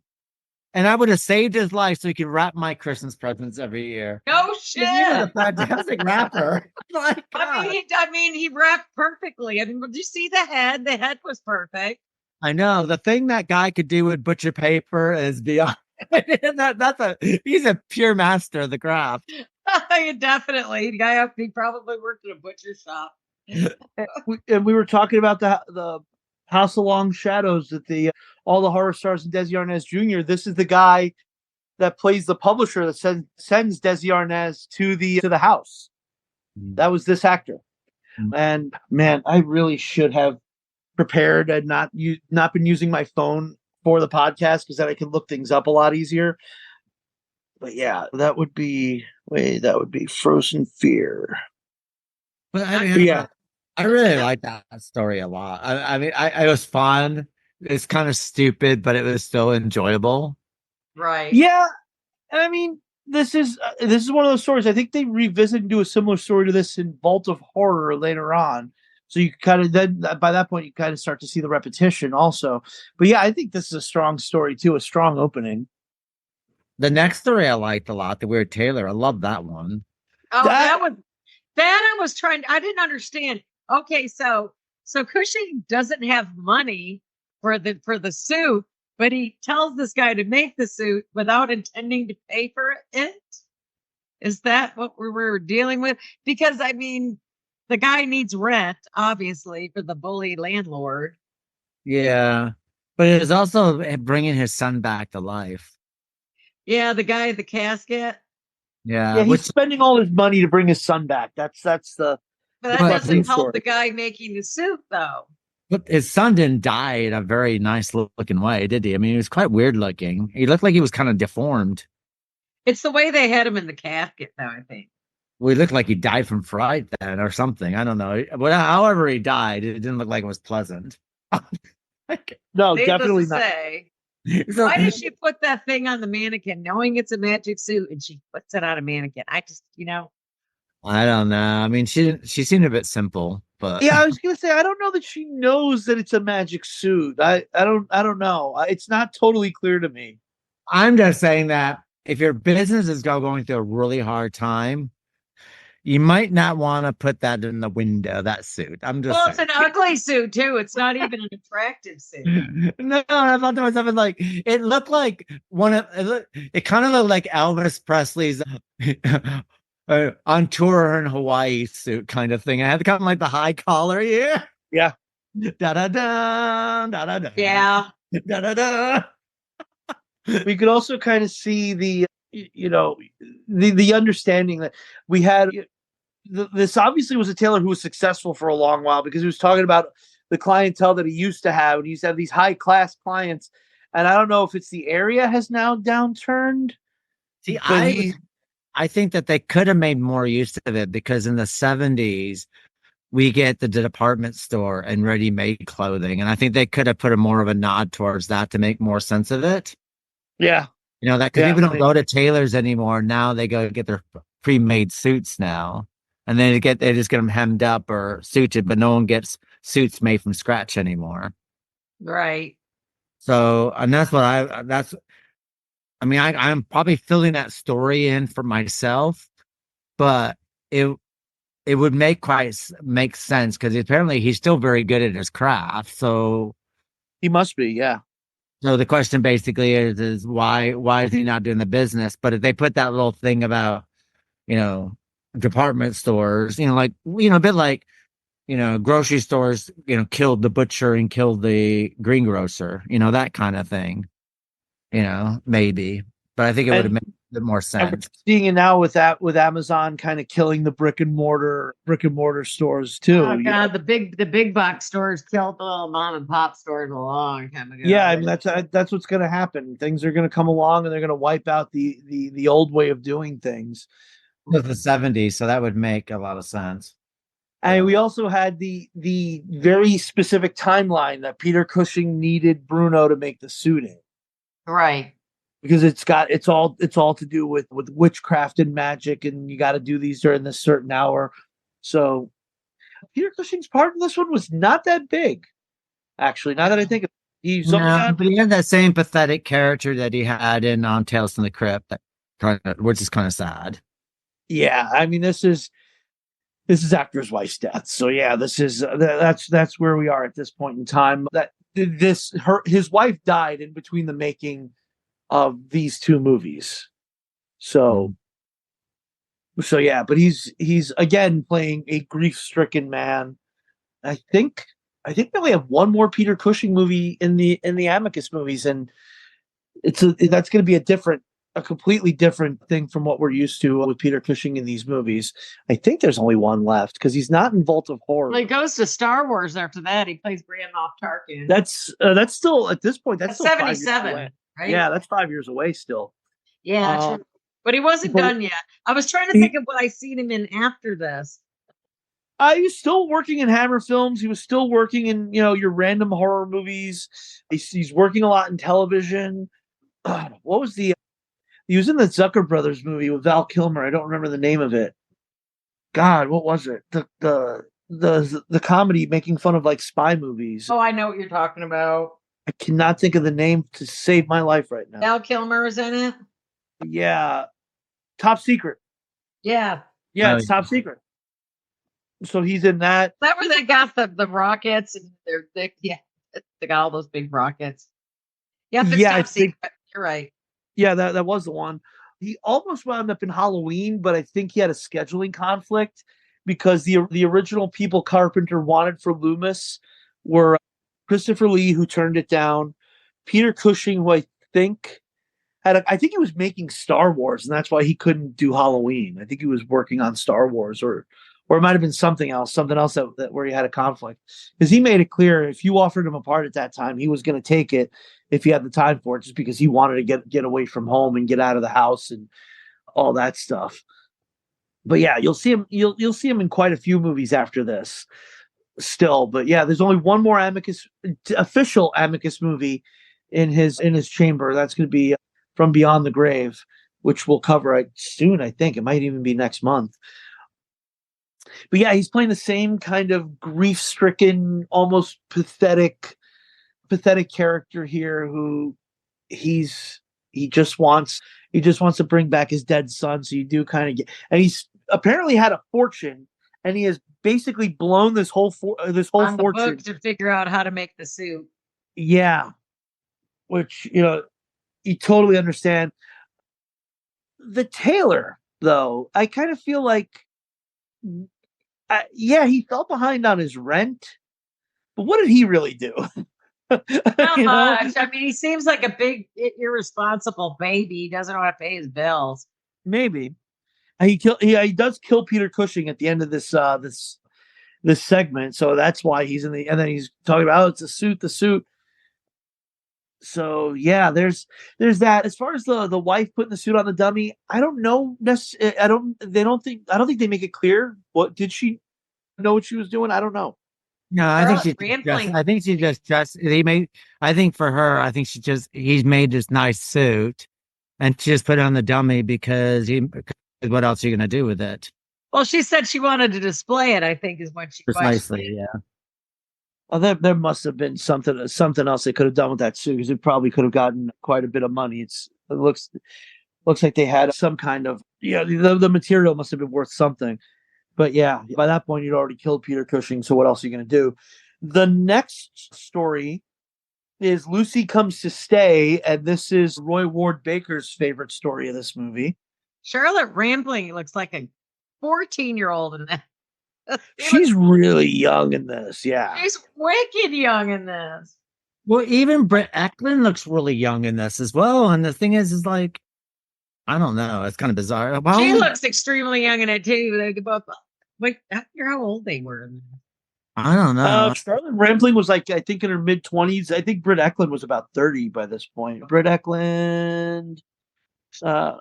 and I would have saved his life so he could wrap my Christmas presents every year. No shit. He was a fantastic rapper. I mean, he rapped perfectly. I mean, did you see the head? The head was perfect. I know. The thing that guy could do with butcher paper is beyond. He's a pure master of the craft. Definitely. The guy he probably worked in a butcher shop. And we were talking about the House Along Shadows that all the horror stars in Desi Arnaz Jr. This is the guy that plays the publisher that sends Desi Arnaz to the house. That was this actor. And man, I really should have prepared and not been using my phone for the podcast because then I can look things up a lot easier. But yeah, that would be Frozen Fear. But I really like that story a lot. I mean, it was fun. It's kind of stupid, but it was still enjoyable. Right. Yeah. I mean, this is one of those stories. I think they revisit and do a similar story to this in Vault of Horror later on. So you kind of then by that point you kind of start to see the repetition also. But yeah, I think this is a strong story too, a strong opening. The next story I liked a lot, The Weird Tailor. I love that one. Oh, I didn't understand. Okay, so Cushing doesn't have money for the suit, but he tells this guy to make the suit without intending to pay for it. Is that what we're dealing with? Because I mean, the guy needs rent, obviously, for the bully landlord. Yeah. But it was also bringing his son back to life. Yeah, the guy at the casket. Yeah, Yeah, he's which spending all his money to bring his son back. That's the But that But doesn't he's- help the guy making the suit, though. but his son didn't die in a very nice looking way, did he? I mean, he was quite weird looking. He looked like he was kind of deformed. It's the way they had him in the casket, though, I think. Well, he looked like he died from fright then or something. I don't know. But however he died, it didn't look like it was pleasant. no, Needless definitely to not. say. So- Why does she put that thing on the mannequin knowing it's a magic suit and she puts it on a mannequin? I just, I don't know. I mean, she seemed a bit simple, but Yeah, I was gonna say I don't know that she knows that it's a magic suit. I don't know. It's not totally clear to me. I'm just saying that if your business is going through a really hard time, you might not want to put that in the window, that suit. I'm just well, it's saying. an ugly suit, too. It's not even an attractive suit. No, I thought to myself, like, it looked like it kind of looked like Elvis Presley's on tour in Hawaii suit kind of thing. I had kind of like the high collar here. Yeah. Da da da da da da. Yeah. Da da da. We could also kind of see the understanding that we had. This obviously was a tailor who was successful for a long while because he was talking about the clientele that he used to have, and he used to have these high class clients. And I don't know if it's the area has now downturned. See, but I think that they could have made more use of it because in the 70s we get the department store and ready-made clothing, and I think they could have put a more of a nod towards that to make more sense of it. Yeah. You know, that because people don't go to tailors anymore. Now they go get their pre-made suits now. And then they just get them hemmed up or suited, but no one gets suits made from scratch anymore. Right. So, and that's what I mean, I'm probably filling that story in for myself, but it would make sense because apparently he's still very good at his craft. So he must be, yeah. So the question basically is why is he not doing the business? But if they put that little thing about, department stores, like, a bit like, grocery stores, killed the butcher and killed the greengrocer, that kind of thing, maybe. But I think it would have made a bit more sense. Seeing it now with Amazon kind of killing the brick and mortar stores too. Oh God, the big box stores killed the little mom and pop stores a long time ago. Yeah, I mean that's what's going to happen. Things are going to come along and they're going to wipe out the old way of doing things. With the 70s, so that would make a lot of sense. And we also had the very specific timeline that Peter Cushing needed Bruno to make the suit in. Right. Because it's all to do with witchcraft and magic, and you got to do these during this certain hour. So Peter Cushing's part in this one was not that big, actually. Now that I think of it, but he had that same pathetic character that he had in Tales from the Crypt, which is kind of sad. Yeah, I mean this is after his wife's death, so yeah, that's where we are at this point in time. That his wife died in between the making of these two movies, so yeah. But he's again playing a grief-stricken man. I think we only have one more Peter Cushing movie in the Amicus movies, and that's going to be a completely different thing from what we're used to with Peter Cushing in these movies. I think there's only one left because he's not in Vault of Horror. Well, he goes to Star Wars after that. He plays Grand Moff Tarkin. That's still at this point. That's still 77, right? Yeah, that's 5 years away still. Yeah, true. But he wasn't done yet. I was trying to think of what I seen him in after this. He was still working in Hammer Films. He was still working in your random horror movies. He's working a lot in television. What was he was in the Zucker Brothers movie with Val Kilmer. I don't remember the name of it. God, what was it? The comedy making fun of like spy movies. Oh, I know what you're talking about. I cannot think of the name to save my life right now. Val Kilmer is in it. Yeah, Top Secret. Yeah, it's Top Secret. So he's in that. Is that where they got the rockets and they're thick? Yeah, they got all those big rockets. Yeah, Top Secret. You're right. Yeah, that was the one. He almost wound up in Halloween, but I think he had a scheduling conflict because the original people Carpenter wanted for Loomis were Christopher Lee, who turned it down, Peter Cushing, who I think I think he was making Star Wars, and that's why he couldn't do Halloween. I think he was working on Star Wars, or it might have been something else that where he had a conflict. Because he made it clear if you offered him a part at that time, he was going to take it if he had the time for it, just because he wanted to get away from home and get out of the house and all that stuff. But yeah, you'll see him. You'll see him in quite a few movies after this, still. But yeah, there's only one more official Amicus movie in his chamber. That's going to be From Beyond the Grave, which we'll cover soon. I think it might even be next month. But yeah, he's playing the same kind of grief-stricken, almost pathetic character here. Who he just wants to bring back his dead son. So you do kind of get, and he's apparently had a fortune, and he has basically blown this whole fortune to figure out how to make the suit. Yeah, which you totally understand. The tailor, though, I kind of feel like, he fell behind on his rent, but what did he really do? Not much. I mean, he seems like a big irresponsible baby. He doesn't want to pay his bills. Maybe he does kill Peter Cushing at the end of this segment, so that's why he's and then he's talking about, it's the suit. So yeah, there's that. As far as the wife putting the suit on the dummy, I don't know. I don't think they make it clear. What did she know what she was doing? I don't know. No, I think she just I think for her, he's made this nice suit and she just put it on the dummy because what else are you going to do with it? Well, she said she wanted to display it, I think, is when she precisely, yeah. Well, there must have been something else they could have done with that suit, because it probably could have gotten quite a bit of money. It looks like they had some kind of the material must have been worth something. But yeah, by that point you'd already killed Peter Cushing, so what else are you going to do? The next story is Lucy Comes to Stay, and this is Roy Ward Baker's favorite story of this movie. Charlotte Rampling looks like a 14-year-old in that. She's really young in this, yeah. She's wicked young in this. Well, even Britt Eklund looks really young in this as well. And the thing is like, I don't know. It's kind of bizarre. Well, she looks extremely young in it too. They both, like, I wonder how old they were. I don't know. Charlotte Rampling was like, I think in her mid-20s. I think Britt Eklund was about 30 by this point. Britt Eklund. For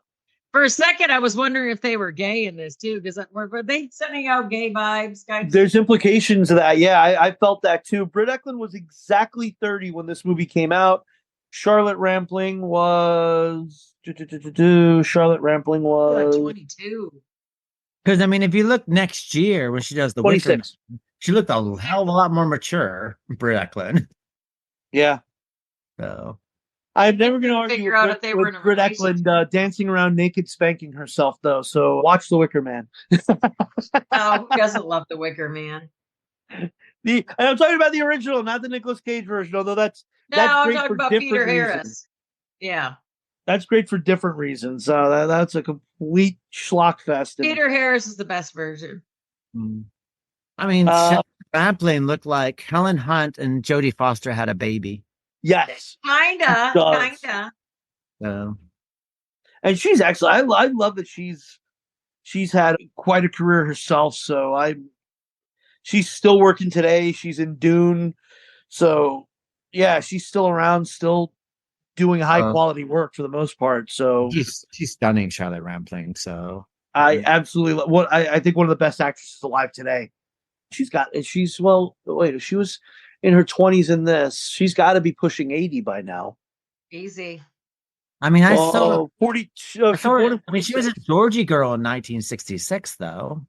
a second, I was wondering if they were gay in this too, because were they sending out gay vibes? There's implications of that. Yeah, I felt that too. Britt Eklund was exactly 30 when this movie came out. Charlotte Rampling was 22. 'Cause I mean, if you look next year when she does the 26, she looked a hell of a lot more mature, Britt Eklund. Yeah. So I'm never going to argue with Britt Eklund dancing around naked, spanking herself, though. So watch The Wicker Man. Oh, who doesn't love The Wicker Man? And I'm talking about the original, not the Nicolas Cage version. Although I'm talking about Peter Harris. Yeah, that's great for different reasons. That's a complete schlock fest. Peter Harris is the best version. I mean, Rampling looked like Helen Hunt and Jodie Foster had a baby. Yes, kinda. So, and she's actually, I love that she's had quite a career herself. So she's still working today. She's in Dune, so yeah, she's still around, still doing high quality work for the most part. So she's stunning, Charlotte Rampling. So I absolutely I think one of the best actresses alive today. She was in her 20s in this. She's got to be pushing 80 by now. Easy. I mean, I saw 40. she was a Georgie girl in 1966, though.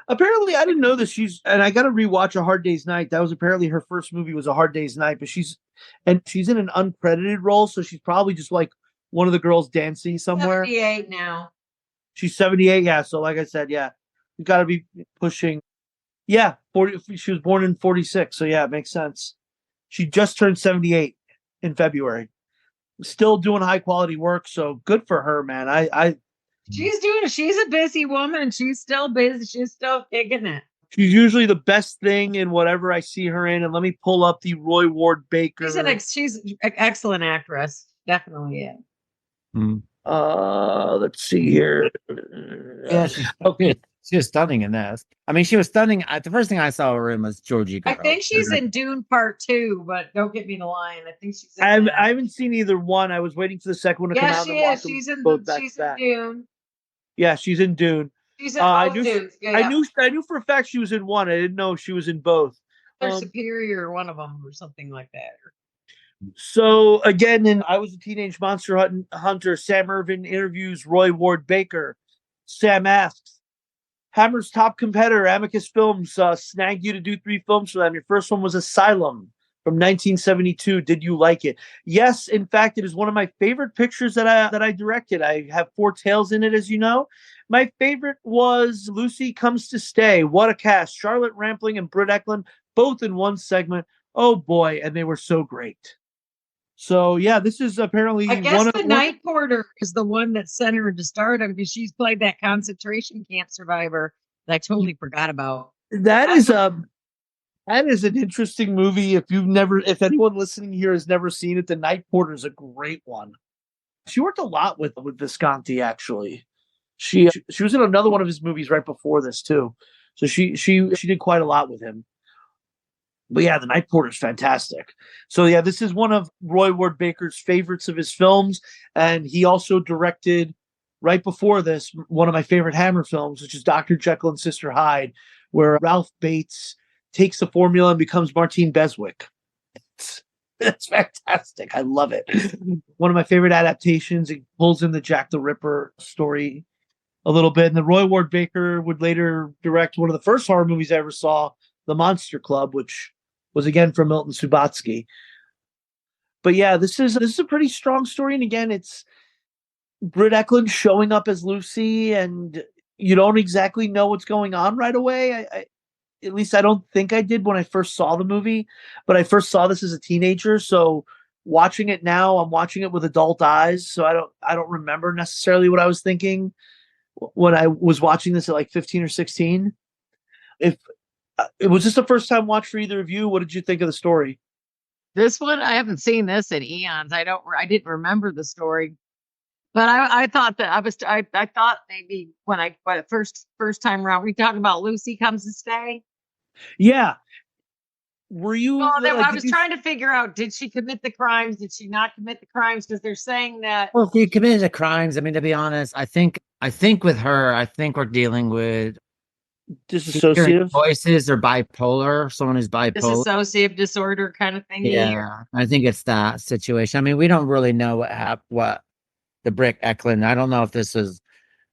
Apparently, I didn't know this. And I got to rewatch A Hard Day's Night. That was apparently her first movie was A Hard Day's Night, but she's in an uncredited role, so she's probably just like one of the girls dancing somewhere. 78 now. She's 78, yeah. So like I said, yeah, you got to be pushing. Yeah, 40. She was born in 46, so yeah, it makes sense. She just turned 78 in February. Still doing high quality work, so good for her, man. She's a busy woman. She's still busy. She's still kicking it. She's usually the best thing in whatever I see her in. And let me pull up the Roy Ward Baker. She's an excellent actress. Definitely is. Let's see here. Yeah, she was stunning in this. I mean, she was stunning. The first thing I saw her in was Georgie Girl. I think she's in Dune Part 2, but don't get me the line. I think she's in I haven't seen either one. I was waiting for the second one to come out. Yeah, she is. She's in Dune. Yeah, she's in Dune. She's in both Dunes. Yeah, I knew for a fact she was in one. I didn't know she was in both. They're Superior, one of them, or something like that. So again, in I Was a Teenage Monster Hunter, Sam Irvin interviews Roy Ward Baker. Sam asks, Hammer's top competitor, Amicus Films, snagged you to do 3 films for them. Your first one was Asylum from 1972. Did you like it? Yes, in fact, it is one of my favorite pictures that I directed. I have 4 tales in it, as you know. My favorite was Lucy Comes to Stay. What a cast. Charlotte Rampling and Britt Eklund, both in one segment. Oh boy, and they were so great. So yeah, this is apparently I guess the Night Porter is the one that sent her to stardom because she's played that concentration camp survivor that I totally forgot about. That is an interesting movie. If anyone listening here has never seen it, The Night Porter is a great one. She worked a lot with Visconti actually. She was in another one of his movies right before this too. So she did quite a lot with him. But yeah, The Night Porter is fantastic. So yeah, this is one of Roy Ward Baker's favorites of his films. And he also directed, right before this, one of my favorite Hammer films, which is Dr. Jekyll and Sister Hyde, where Ralph Bates takes the formula and becomes Martine Beswick. It's fantastic. I love it. One of my favorite adaptations. It pulls in the Jack the Ripper story a little bit. And then Roy Ward Baker would later direct one of the first horror movies I ever saw, The Monster Club, which was again from Milton Subotsky. But yeah, this is a pretty strong story. And again, it's Britt Eklund showing up as Lucy, and you don't exactly know what's going on right away. At least I don't think I did when I first saw the movie, but I first saw this as a teenager. So watching it now, I'm watching it with adult eyes. So I don't remember necessarily what I was thinking when I was watching this at like 15 or 16. If it was just the first time watch for either of you, what did you think of the story? This one, I haven't seen this in eons. I didn't remember the story, but I thought that I thought maybe when the first time around, we talking about Lucy Comes to Stay. Yeah. Were you? Well, I was trying to figure out, did she commit the crimes? Did she not commit the crimes? Because they're saying that. Well, if you committed the crimes, I mean, to be honest, I think with her, we're dealing with dissociative voices or bipolar. Someone who's bipolar, dissociative disorder kind of thing. Yeah, I think it's that situation. I mean, we don't really know what the Britt Eklund. I don't know if this was,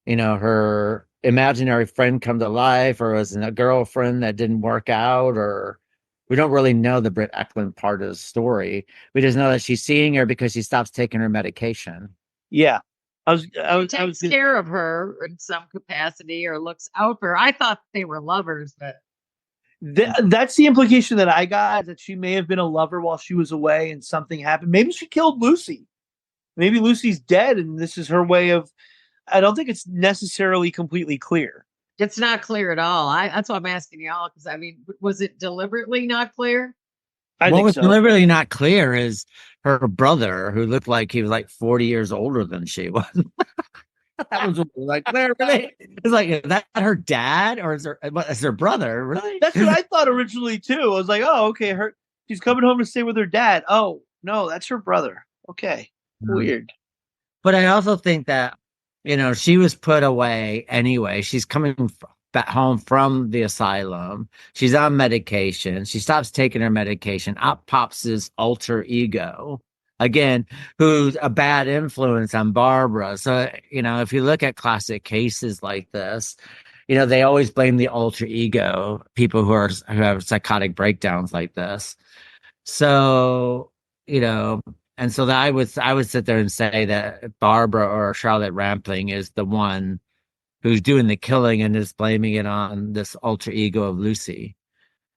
her imaginary friend come to life, or was a girlfriend that didn't work out, or we don't really know the Britt Eklund part of the story. We just know that she's seeing her because she stops taking her medication. Yeah. Takes care of her in some capacity or looks out for her. I thought they were lovers, but that's the implication that I got, that she may have been a lover while she was away and something happened. Maybe she killed Lucy. Maybe Lucy's dead and this is her way of. I don't think it's necessarily completely clear. It's not clear at all. That's why I'm asking y'all, because I mean, was it deliberately not clear? What was deliberately not clear is her brother, who looked like he was like 40 years older than she was. That was like, really? It's like, is that her dad, or is her brother? Really? That's what I thought originally too. I was like, oh, okay, she's coming home to stay with her dad. Oh no, that's her brother. Okay, weird. But I also think that she was put away anyway. She's coming back home from the asylum. She's on medication. She stops taking her medication. Up pops his alter ego again, who's a bad influence on Barbara. So, if you look at classic cases like this, they always blame the alter ego, people who have psychotic breakdowns like this. So, and so that I would sit there and say that Barbara or Charlotte Rampling is the one who's doing the killing and is blaming it on this alter ego of Lucy.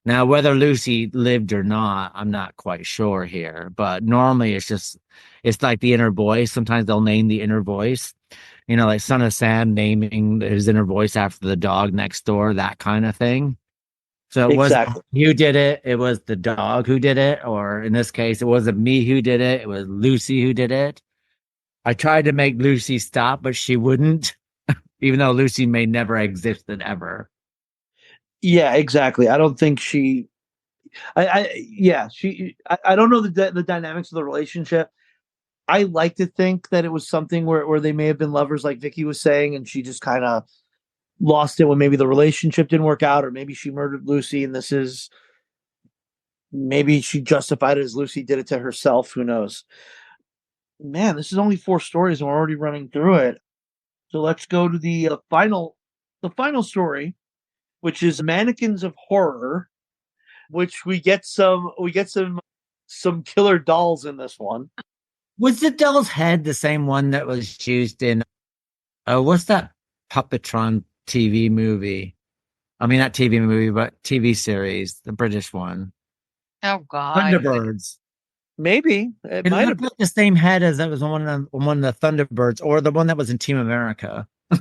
Now, whether Lucy lived or not, I'm not quite sure here. But normally it's like the inner voice. Sometimes they'll name the inner voice, like Son of Sam naming his inner voice after the dog next door, that kind of thing. So it wasn't Exactly. me who did it, it was the dog who did it, or in this case, it wasn't me who did it, it was Lucy who did it. I tried to make Lucy stop, but she wouldn't, even though Lucy may never existed ever. Yeah, exactly. I don't think she. Yeah, she. I don't know the dynamics of the relationship. I like to think that it was something where they may have been lovers, like Vicky was saying, and she just kind of lost it when maybe the relationship didn't work out, or maybe she murdered Lucy, and this is maybe she justified it as Lucy did it to herself. Who knows? Man, this is only 4 stories, and we're already running through it. So let's go to the final story, which is Mannequins of Horror, which we get some killer dolls in this one. Was the doll's head the same one that was used in what's that Puppetron TV movie? I mean, not TV movie, but TV series, the British one. Oh God. Thunderbirds. Maybe it It might have looked been. like the same head as that was one of the Thunderbirds, or the one that was in Team America. The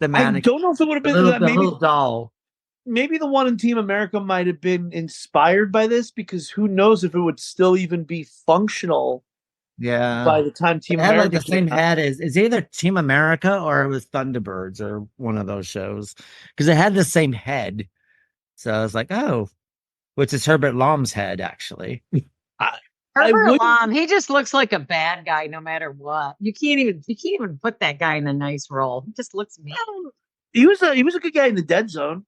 I mannequin, don't know if it would have been the that. Maybe little doll. maybe the one in Team America might have been inspired by this, because who knows if it would still even be functional Yeah. by the time Team It had like America the same came out. head as it's either Team America or it was Thunderbirds or one of those shows because it had the same head. So I was like, oh, which is Herbert Lom's head actually. I Herbert wouldn't- Lom, he just looks like a bad guy no matter what. You can't even put that guy in a nice role. He just looks mean. He was a good guy in the Dead Zone,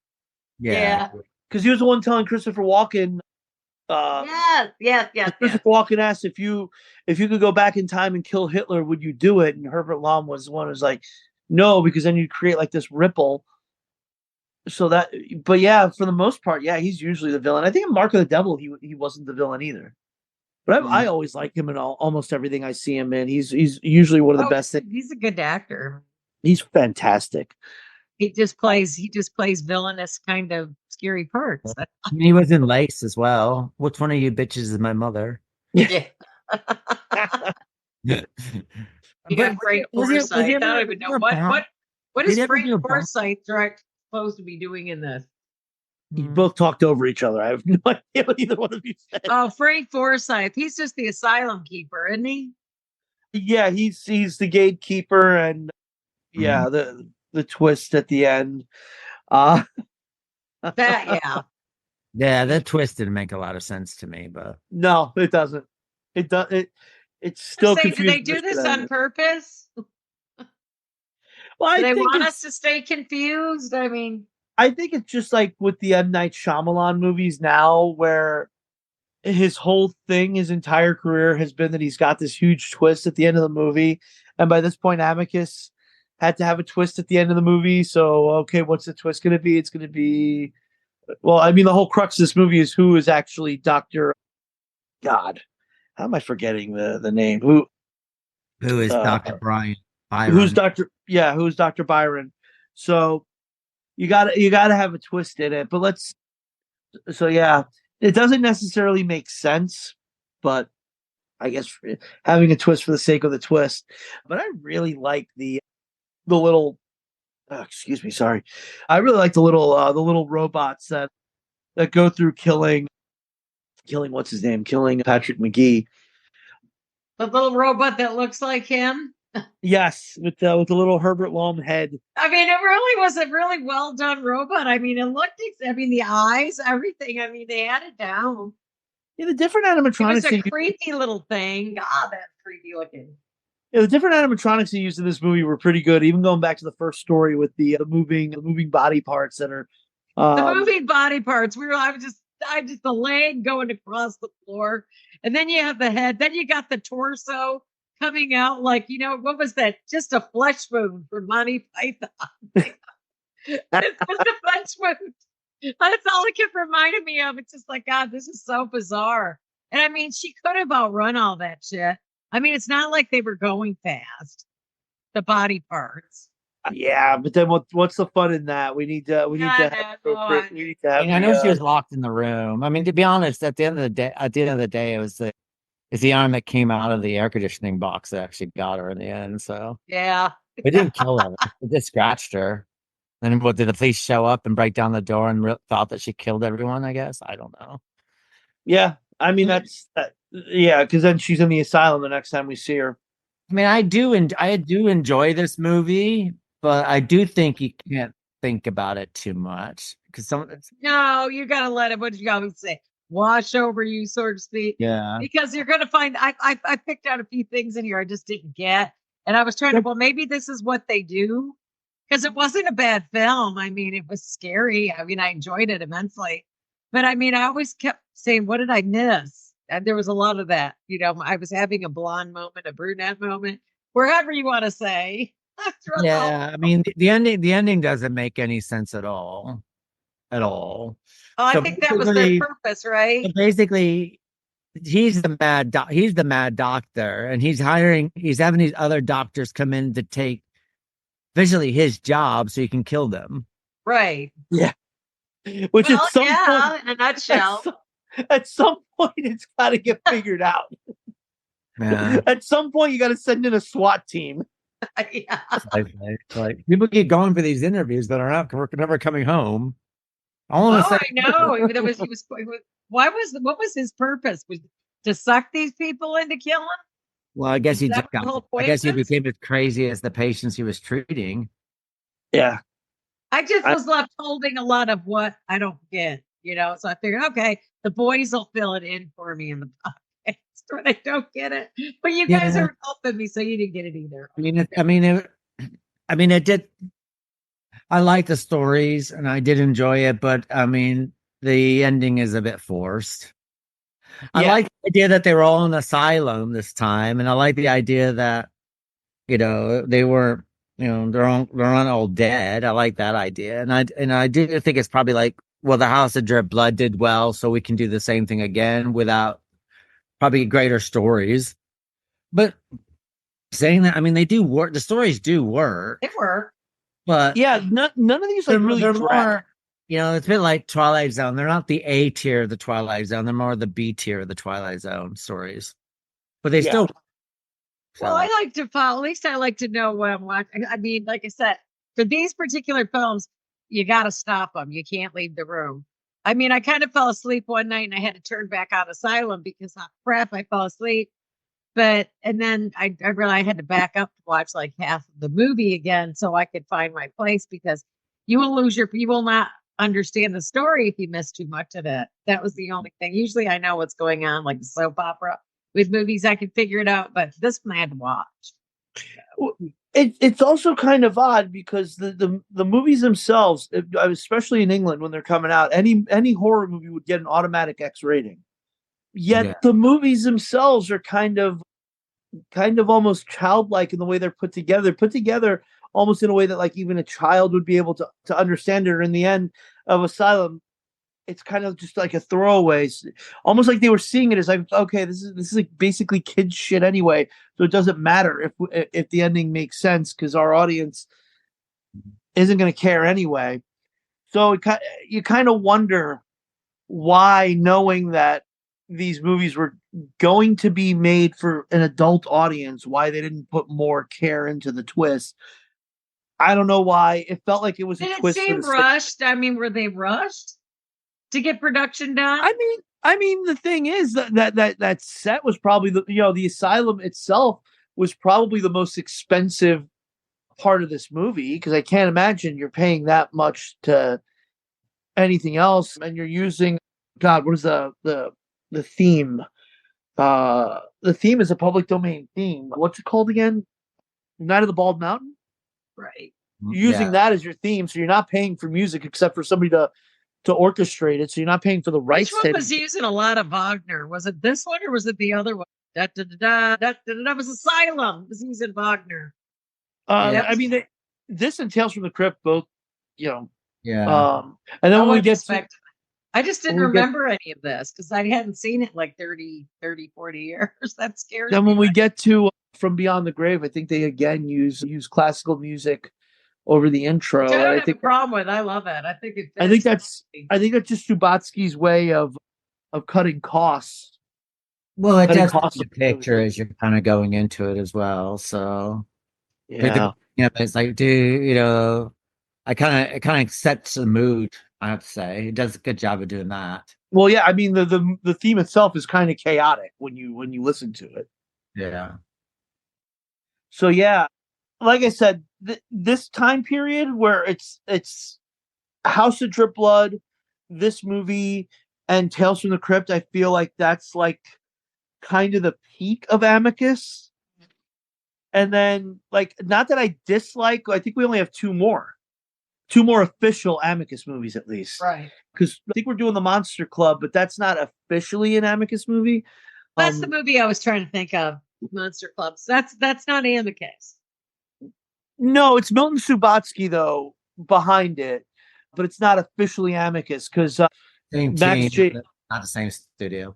Yeah. because he was the one telling Christopher Walken. Yes. Christopher Walken asked if you could go back in time and kill Hitler, would you do it? And Herbert Lom was the one who was like, no, because then you'd create like this ripple. So that, but yeah, for the most part, yeah, he's usually the villain. I think in Mark of the Devil, he wasn't the villain either. But I always like him in almost everything I see him in. He's usually one of the best things. He's a good actor. He's fantastic. He just plays villainous kind of scary parts. He was in Lace as well. Which one of you bitches is my mother? Yeah. Yeah. You got Frank Forsythe. I don't even know what is Frank Forsythe supposed to be doing in this? You both talked over each other. I have no idea what either one of you said. Oh, Frank Forsythe. He's just the asylum keeper, isn't he? Yeah, he's the gatekeeper, and yeah, the twist at the end. That yeah. Yeah, that twist didn't make a lot of sense to me, but No, it doesn't. It does. It's still Do confusing. they do this on purpose? Well, Do they want us to stay confused? I mean, I think it's just like with the M. Night Shyamalan movies now, where his whole thing, his entire career has been that he's got this huge twist at the end of the movie. And by this point, Amicus had to have a twist at the end of the movie. So, okay, what's the twist going to be? It's going to be, well, I mean, the whole crux of this movie is who is actually Dr. God. How am I forgetting the name? Who is Dr. Byron? Who's Dr. Byron? So you gotta have a twist in it. But yeah, it doesn't necessarily make sense, but I guess having a twist for the sake of the twist. But I really like the little excuse me, sorry. I really like the little robots that go through killing what's his name? Killing Patrick McGee. the little robot that looks like him. Yes, with the little Herbert Lom head. I mean, it really was a really well done robot. I mean, it looked. I mean, the eyes, everything. I mean, they had it down. Yeah, the different animatronics. It was a creepy little thing. God, that's creepy looking. Yeah, the different animatronics they used in this movie were pretty good. Even going back to the first story with the moving body parts that are the moving body parts. I just the leg going across the floor, and then you have the head. Then you got the torso coming out like, what was that? Just a flesh wound for Monty Python. It's just a flesh wound. That's all it kept reminding me of. It's just like, God, this is so bizarre. And I mean, she could have outrun all that shit. I mean, it's not like they were going fast. The body parts. Yeah, but then what's the fun in that? We need to have. I know she was locked in the room. I mean, to be honest, at the end of the day, it's the arm that came out of the air conditioning box that actually got her in the end. So yeah, it didn't kill her. It just scratched her. And what, did the police show up and break down the door and thought that she killed everyone? I guess I don't know. Yeah, I mean that's yeah, because then she's in the asylum the next time we see her. I mean, I do enjoy this movie, but I do think you can't think about it too much because No, you gotta let it. What did you always say? Wash over you, so to speak. Yeah, Because you're gonna find. I picked out a few things in here I just didn't get, and I was trying to. Well, maybe this is what they do, because it wasn't a bad film. I mean, it was scary. I mean, I enjoyed it immensely, but I mean, I always kept saying, "What did I miss?" And there was a lot of that. You know, I was having a blonde moment, a brunette moment, wherever you want to say. yeah. I mean, the ending doesn't make any sense at all, at all. Oh, I So think that was their purpose, right? basically, he's the mad doctor, and he's having these other doctors come in to take visually his job so he can kill them. Right. Yeah. Which Well, at some yeah, point, in a nutshell. at some point it's got to get figured out. Yeah. At some point you got to send in a SWAT team. Yeah. Like people keep going for these interviews that are never coming home. I want to say, I know. What was his purpose? Was to suck these people into killing? well, I guess Is that the whole point of he this? became as crazy as the patients he was treating. Yeah. I just was left holding a lot of what I don't get, you know. So I figured, okay, the boys will fill it in for me in the podcast when I don't get it. But you guys are helping me, so you didn't get it either. I mean, it did. I like the stories and I did enjoy it, but I mean, the ending is a bit forced. I like the idea that they were all in asylum this time, and I like the idea that they were they're not all dead. I like that idea, and I do think it's probably like, well, the House of Drip Blood did well, so we can do the same thing again without probably greater stories. But saying that, I mean, they do work. The stories do work. They work. But yeah, none of these like really they're drag. more, it's a bit like Twilight Zone. They're not the A tier of the Twilight Zone. They're more the B tier of the Twilight Zone stories. But they still. Well, I like to follow. At least I like to know what I'm watching. I mean, like I said, for these particular films, you got to stop them. You can't leave the room. I mean, I kind of fell asleep one night and I had to turn back on Asylum because crap, I fell asleep. And then I realized I had to back up to watch like half of the movie again so I could find my place, because you will not understand the story if you miss too much of it. That was the only thing. Usually I know what's going on, like the soap opera. With movies, I could figure it out, but this one I had to watch. It's also kind of odd because the movies themselves, especially in England when they're coming out, any horror movie would get an automatic X rating. Yet the movies themselves are kind of almost childlike in the way they're put together. They're put together almost in a way that like even a child would be able to understand it. Or in the end of Asylum, it's kind of just like a throwaway, almost like they were seeing it as like, okay, this is like basically kids shit anyway, so it doesn't matter if the ending makes sense because our audience isn't going to care anyway. So you kind of wonder why, knowing that these movies were going to be made for an adult audience, why they didn't put more care into the twist. I don't know why. It felt like it was a twist. Did it seem rushed? I mean, were they rushed to get production done? I mean, the thing is that set was probably the asylum itself was probably the most expensive part of this movie, because I can't imagine you're paying that much to anything else, and you're using, God, what is the theme? The theme is a public domain theme. What's it called again? Night of the Bald Mountain? Right. You're using that as your theme, so you're not paying for music except for somebody to orchestrate it, so you're not paying for the rights. Which one was using a lot of Wagner? Was it this one or was it the other one? That was Asylum. Was using Wagner. I mean, this and Tales from the Crypt both, Yeah. And then when we get to, I just didn't remember any of this because I hadn't seen it like 30, 40 years. That scares me. Then when we get to From Beyond the Grave, I think they again use classical music over the intro. Which I don't have a problem with. I love it. I think that's just Subotsky's way of cutting costs. Well, it does the picture as you're kind of going into it as well. So yeah, it's like, It kind of sets the mood, I have to say. It does a good job of doing that. Well, yeah, I mean the theme itself is kind of chaotic when you listen to it. Yeah. So yeah, like I said, this time period where it's House of Drip Blood, this movie, and Tales from the Crypt, I feel like that's like kind of the peak of Amicus. And then, like, not that I dislike, I think we only have two more official Amicus movies at least. Right. Because I think we're doing the Monster Club, but that's not officially an Amicus movie. That's the movie I was trying to think of. Monster Clubs. That's not Amicus. No, it's Milton Subotsky though behind it, but it's not officially Amicus because Same Max team, J. not the same studio.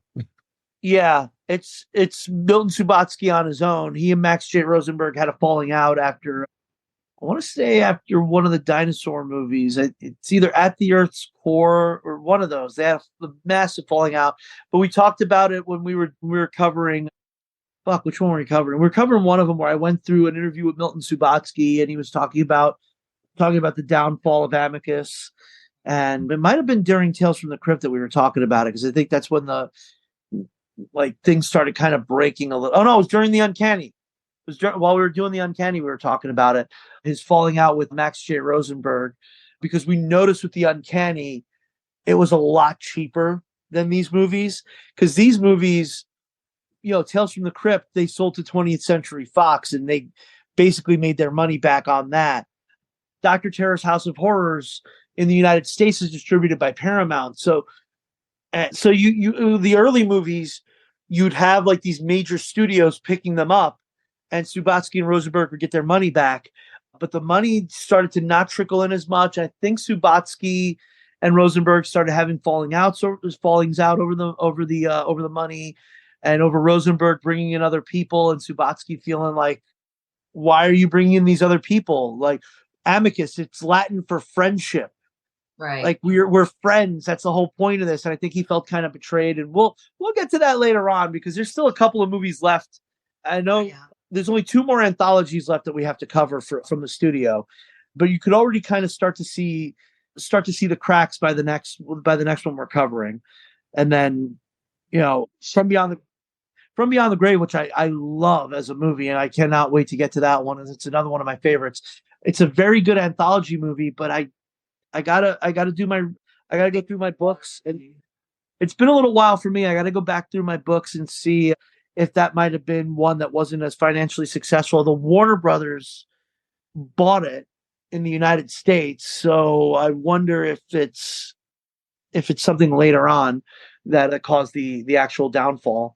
Yeah, it's Milton Subotsky on his own. He and Max J. Rosenberg had a falling out after, I want to say, after one of the dinosaur movies. It's either At the Earth's Core or one of those. They had a massive falling out. But we talked about it when we were covering. Fuck, which one were we covering? We were covering one of them where I went through an interview with Milton Subotsky, and he was talking about the downfall of Amicus. And it might have been during Tales from the Crypt that we were talking about it, because I think that's when the things started kind of breaking a little. Oh no, it was during the Uncanny. It was while we were doing the Uncanny, we were talking about it. His falling out with Max J. Rosenberg, because we noticed with the Uncanny, it was a lot cheaper than these movies. Because these movies, Tales from the Crypt, they sold to 20th Century Fox, and they basically made their money back on that. Dr. Terror's House of Horrors in the United States is distributed by Paramount. So you the early movies, you'd have like these major studios picking them up, and Subotsky and Rosenberg would get their money back. But the money started to not trickle in as much. I think Subotsky and Rosenberg started having fallings out over the money, and over Rosenberg bringing in other people, and Subotsky feeling like, why are you bringing in these other people? Like, amicus, it's Latin for friendship. Right. Like, we're friends. That's the whole point of this. And I think he felt kind of betrayed. And we'll get to that later on, because there's still a couple of movies left. I know there's only two more anthologies left that we have to cover from the studio, but you could already kind of start to see the cracks by the next one we're covering. And then, From Beyond the Grave, which I love as a movie, and I cannot wait to get to that one. It's another one of my favorites. It's a very good anthology movie, but I gotta go through my books, and it's been a little while for me. I gotta go back through my books and see if that might have been one that wasn't as financially successful. The Warner Brothers bought it in the United States, so I wonder if it's something later on that caused the actual downfall.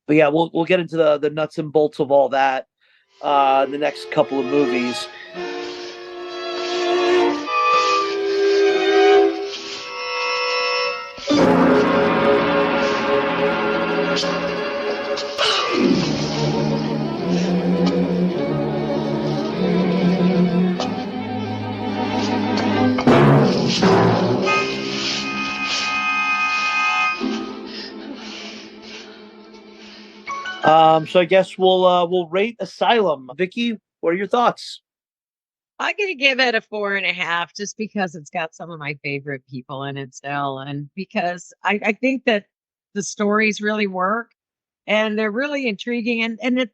But yeah, we'll get into the nuts and bolts of all that the next couple of movies. So I guess we'll rate Asylum. Vicki, what are your thoughts? I'm going to give it a 4.5, just because it's got some of my favorite people in it still. And because I think that the stories really work, and they're really intriguing. And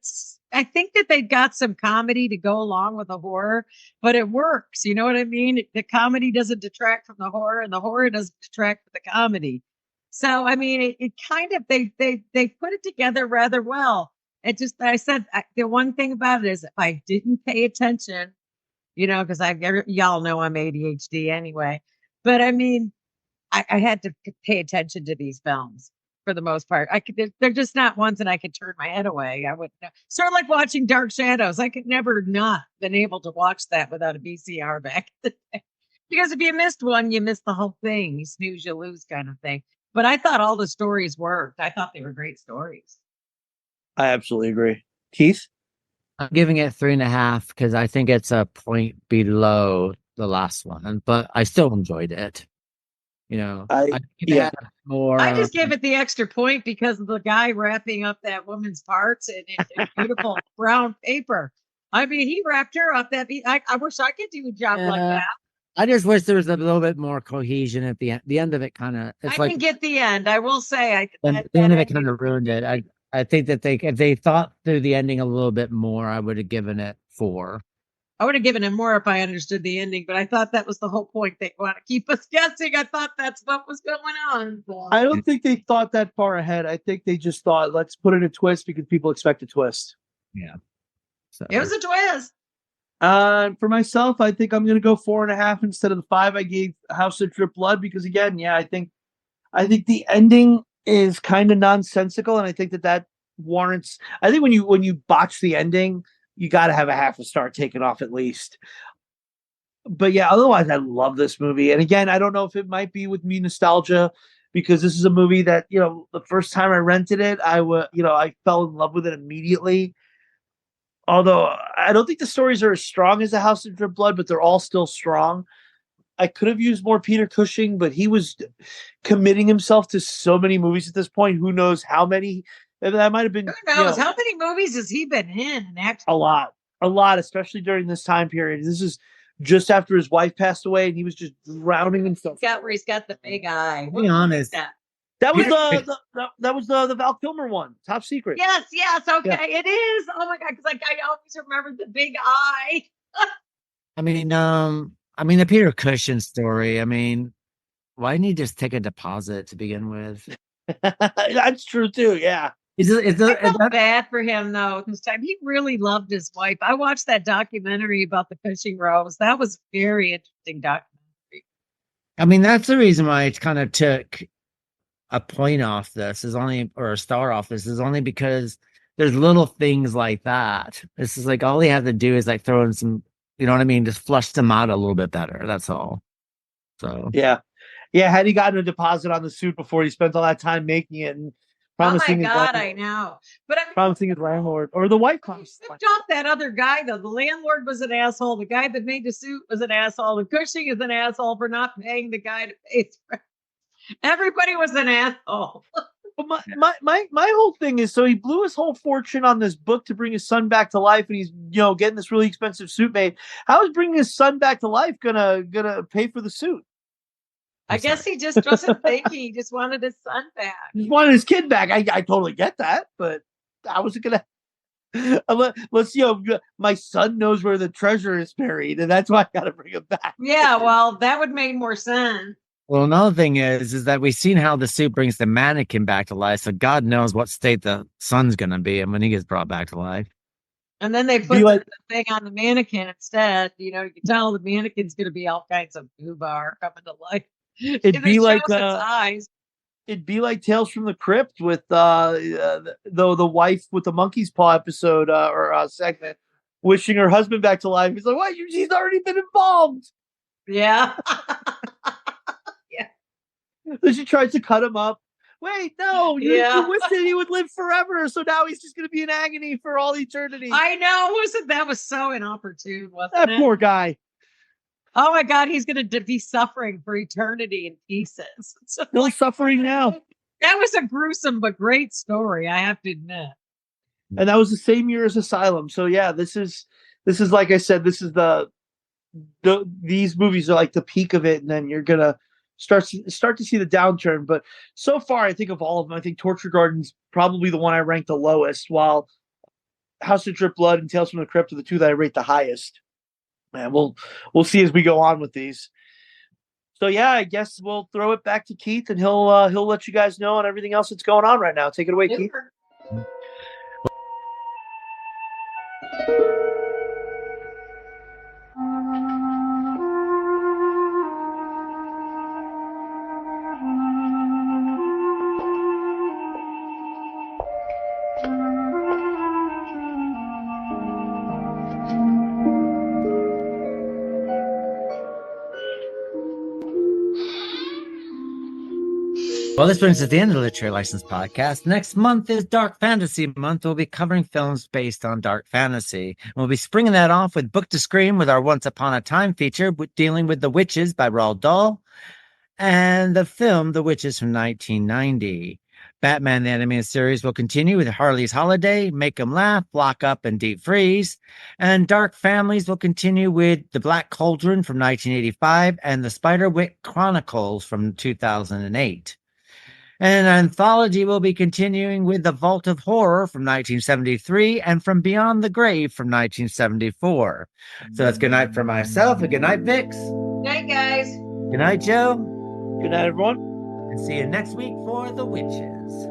I think that they've got some comedy to go along with the horror, but it works. You know what I mean? The comedy doesn't detract from the horror, and the horror doesn't detract from the comedy. So, I mean, it kind of, they put it together rather well. The one thing about it is, if I didn't pay attention, because y'all know I'm ADHD anyway, but I mean, I had to pay attention to these films for the most part. They're just not ones that I could turn my head away. I would sort of like watching Dark Shadows. I could never not been able to watch that without a VCR back in the day. Because if you missed one, you missed the whole thing. You snooze, you lose kind of thing. But I thought all the stories worked. I thought they were great stories. I absolutely agree. Keith? I'm giving it 3.5 because I think it's a point below the last one, but I still enjoyed it. I just gave it the extra point because of the guy wrapping up that woman's parts in beautiful brown paper. I mean, he wrapped her up. I wish I could do a job like that. I just wish there was a little bit more cohesion at the end. The end of it kind of, I didn't get the end. I will say, the end of it kind of ruined it. I think that if they thought through the ending a little bit more, I would have given it 4. I would have given him more if I understood the ending, but I thought that was the whole point. They want to keep us guessing. I thought that's what was going on. So. I don't think they thought that far ahead. I think they just thought, let's put in a twist because people expect a twist. Yeah. So It was a twist. For myself, I think I'm going to go 4.5 instead of the 5 I gave House of Drip Blood because, again, yeah, I think the ending is kind of nonsensical, and I think that warrants. I think when you botch the ending, you got to have a half a star taken off at least. But yeah, otherwise, I love this movie, and again, I don't know if it might be with me nostalgia because this is a movie that the first time I rented it, I fell in love with it immediately. Although I don't think the stories are as strong as The House of Drip Blood, but they're all still strong. I could have used more Peter Cushing, but he was committing himself to so many movies at this point. Who knows how many? That might have been. Who knows how many movies has he been in? A lot, especially during this time period. This is just after his wife passed away, and he was just drowning himself. He's got the big eye. To be honest, that was the Val Kilmer one, Top Secret. Yes, okay, yeah. It is. Oh my god, because I always remembered the big eye. I mean, the Peter Cushing story. I mean, why didn't he just take a deposit to begin with? That's true too. Yeah. I felt bad for him though. This time he really loved his wife. I watched that documentary about the Cushing Rose. That was a very interesting documentary. I mean, that's the reason why it kind of took a point off this or a star off this is only because there's little things like that. This is like all he had to do is like throw in some, you know what I mean? Just flush them out a little bit better. That's all. So yeah. Had he gotten a deposit on the suit before he spent all that time making it and promising I know. But promising his landlord or the wife promised. Not that other guy though. The landlord was an asshole. The guy that made the suit was an asshole. The Cushing is an asshole for not paying the guy to pay his rent. Everybody was an asshole. But my whole thing is, so he blew his whole fortune on this book to bring his son back to life, and he's getting this really expensive suit made. How is bringing his son back to life gonna pay for the suit? I guess he just wasn't thinking. He just wanted his son back. He wanted his kid back. I totally get that, but I wasn't gonna. Let's my son knows where the treasure is buried, and that's why I got to bring him back. Yeah, well, that would make more sense. Well, another thing is that we've seen how the suit brings the mannequin back to life, so God knows what state the son's gonna be in when he gets brought back to life. And then they put the thing on the mannequin instead. You can tell the mannequin's gonna be all kinds of foobar coming to life. It'd be like Tales from the Crypt with the wife with the monkey's paw episode or segment, wishing her husband back to life. He's like, "What? She's already been embalmed." Yeah. Then she tries to cut him up. Wait, no, you wished that he would live forever, so now he's just going to be in agony for all eternity. I know, that was so inopportune, wasn't it? That poor guy. Oh my God, he's going to be suffering for eternity in pieces. Still suffering now. That was a gruesome but great story, I have to admit. And that was the same year as Asylum. So yeah, this is like I said, this is these movies are like the peak of it, and then you're gonna start to see the downturn. But so far, I think of all of them, I think Torture Garden's probably the one I rank the lowest, while House of Drip Blood and Tales from the Crypt are the two that I rate the highest. And we'll see as we go on with these. So yeah, I guess we'll throw it back to Keith, and he'll let you guys know on everything else that's going on right now. Take it away, Keith. Well, this brings us to the end of the Literary License Podcast. Next month is Dark Fantasy Month. We'll be covering films based on dark fantasy. We'll be springing that off with Book to Scream with our Once Upon a Time feature dealing with The Witches by Roald Dahl and the film The Witches from 1990. Batman the Animated Series will continue with Harley's Holiday, Make 'em Laugh, Lock Up, and Deep Freeze. And Dark Families will continue with The Black Cauldron from 1985 and The Spiderwick Chronicles from 2008. And Anthology will be continuing with The Vault of Horror from 1973 and From Beyond the Grave from 1974. So that's good night for myself and good night, Vix. Night, guys. Good night, Joe. Good night, everyone. And see you next week for The Witches.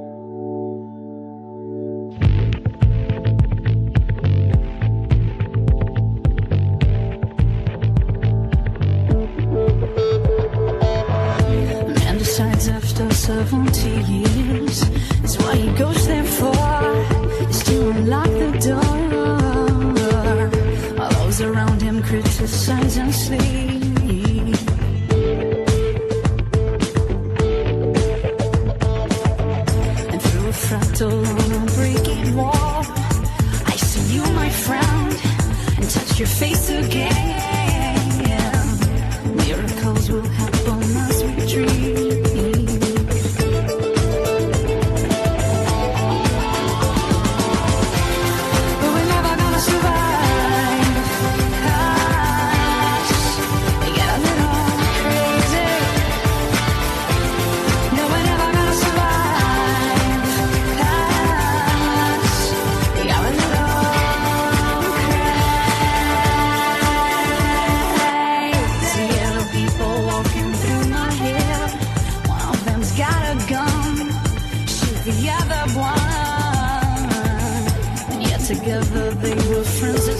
Man decides after 70 years is what he goes there for, is to unlock the door. While those around him criticize and sleep. Fractal on a breaking wall, I see you, my friend, and touch your face again. Miracles will happen as we dream. But we're never gonna survive. We get a little crazy. No, we're never gonna survive. The other one, and yet together they were friends.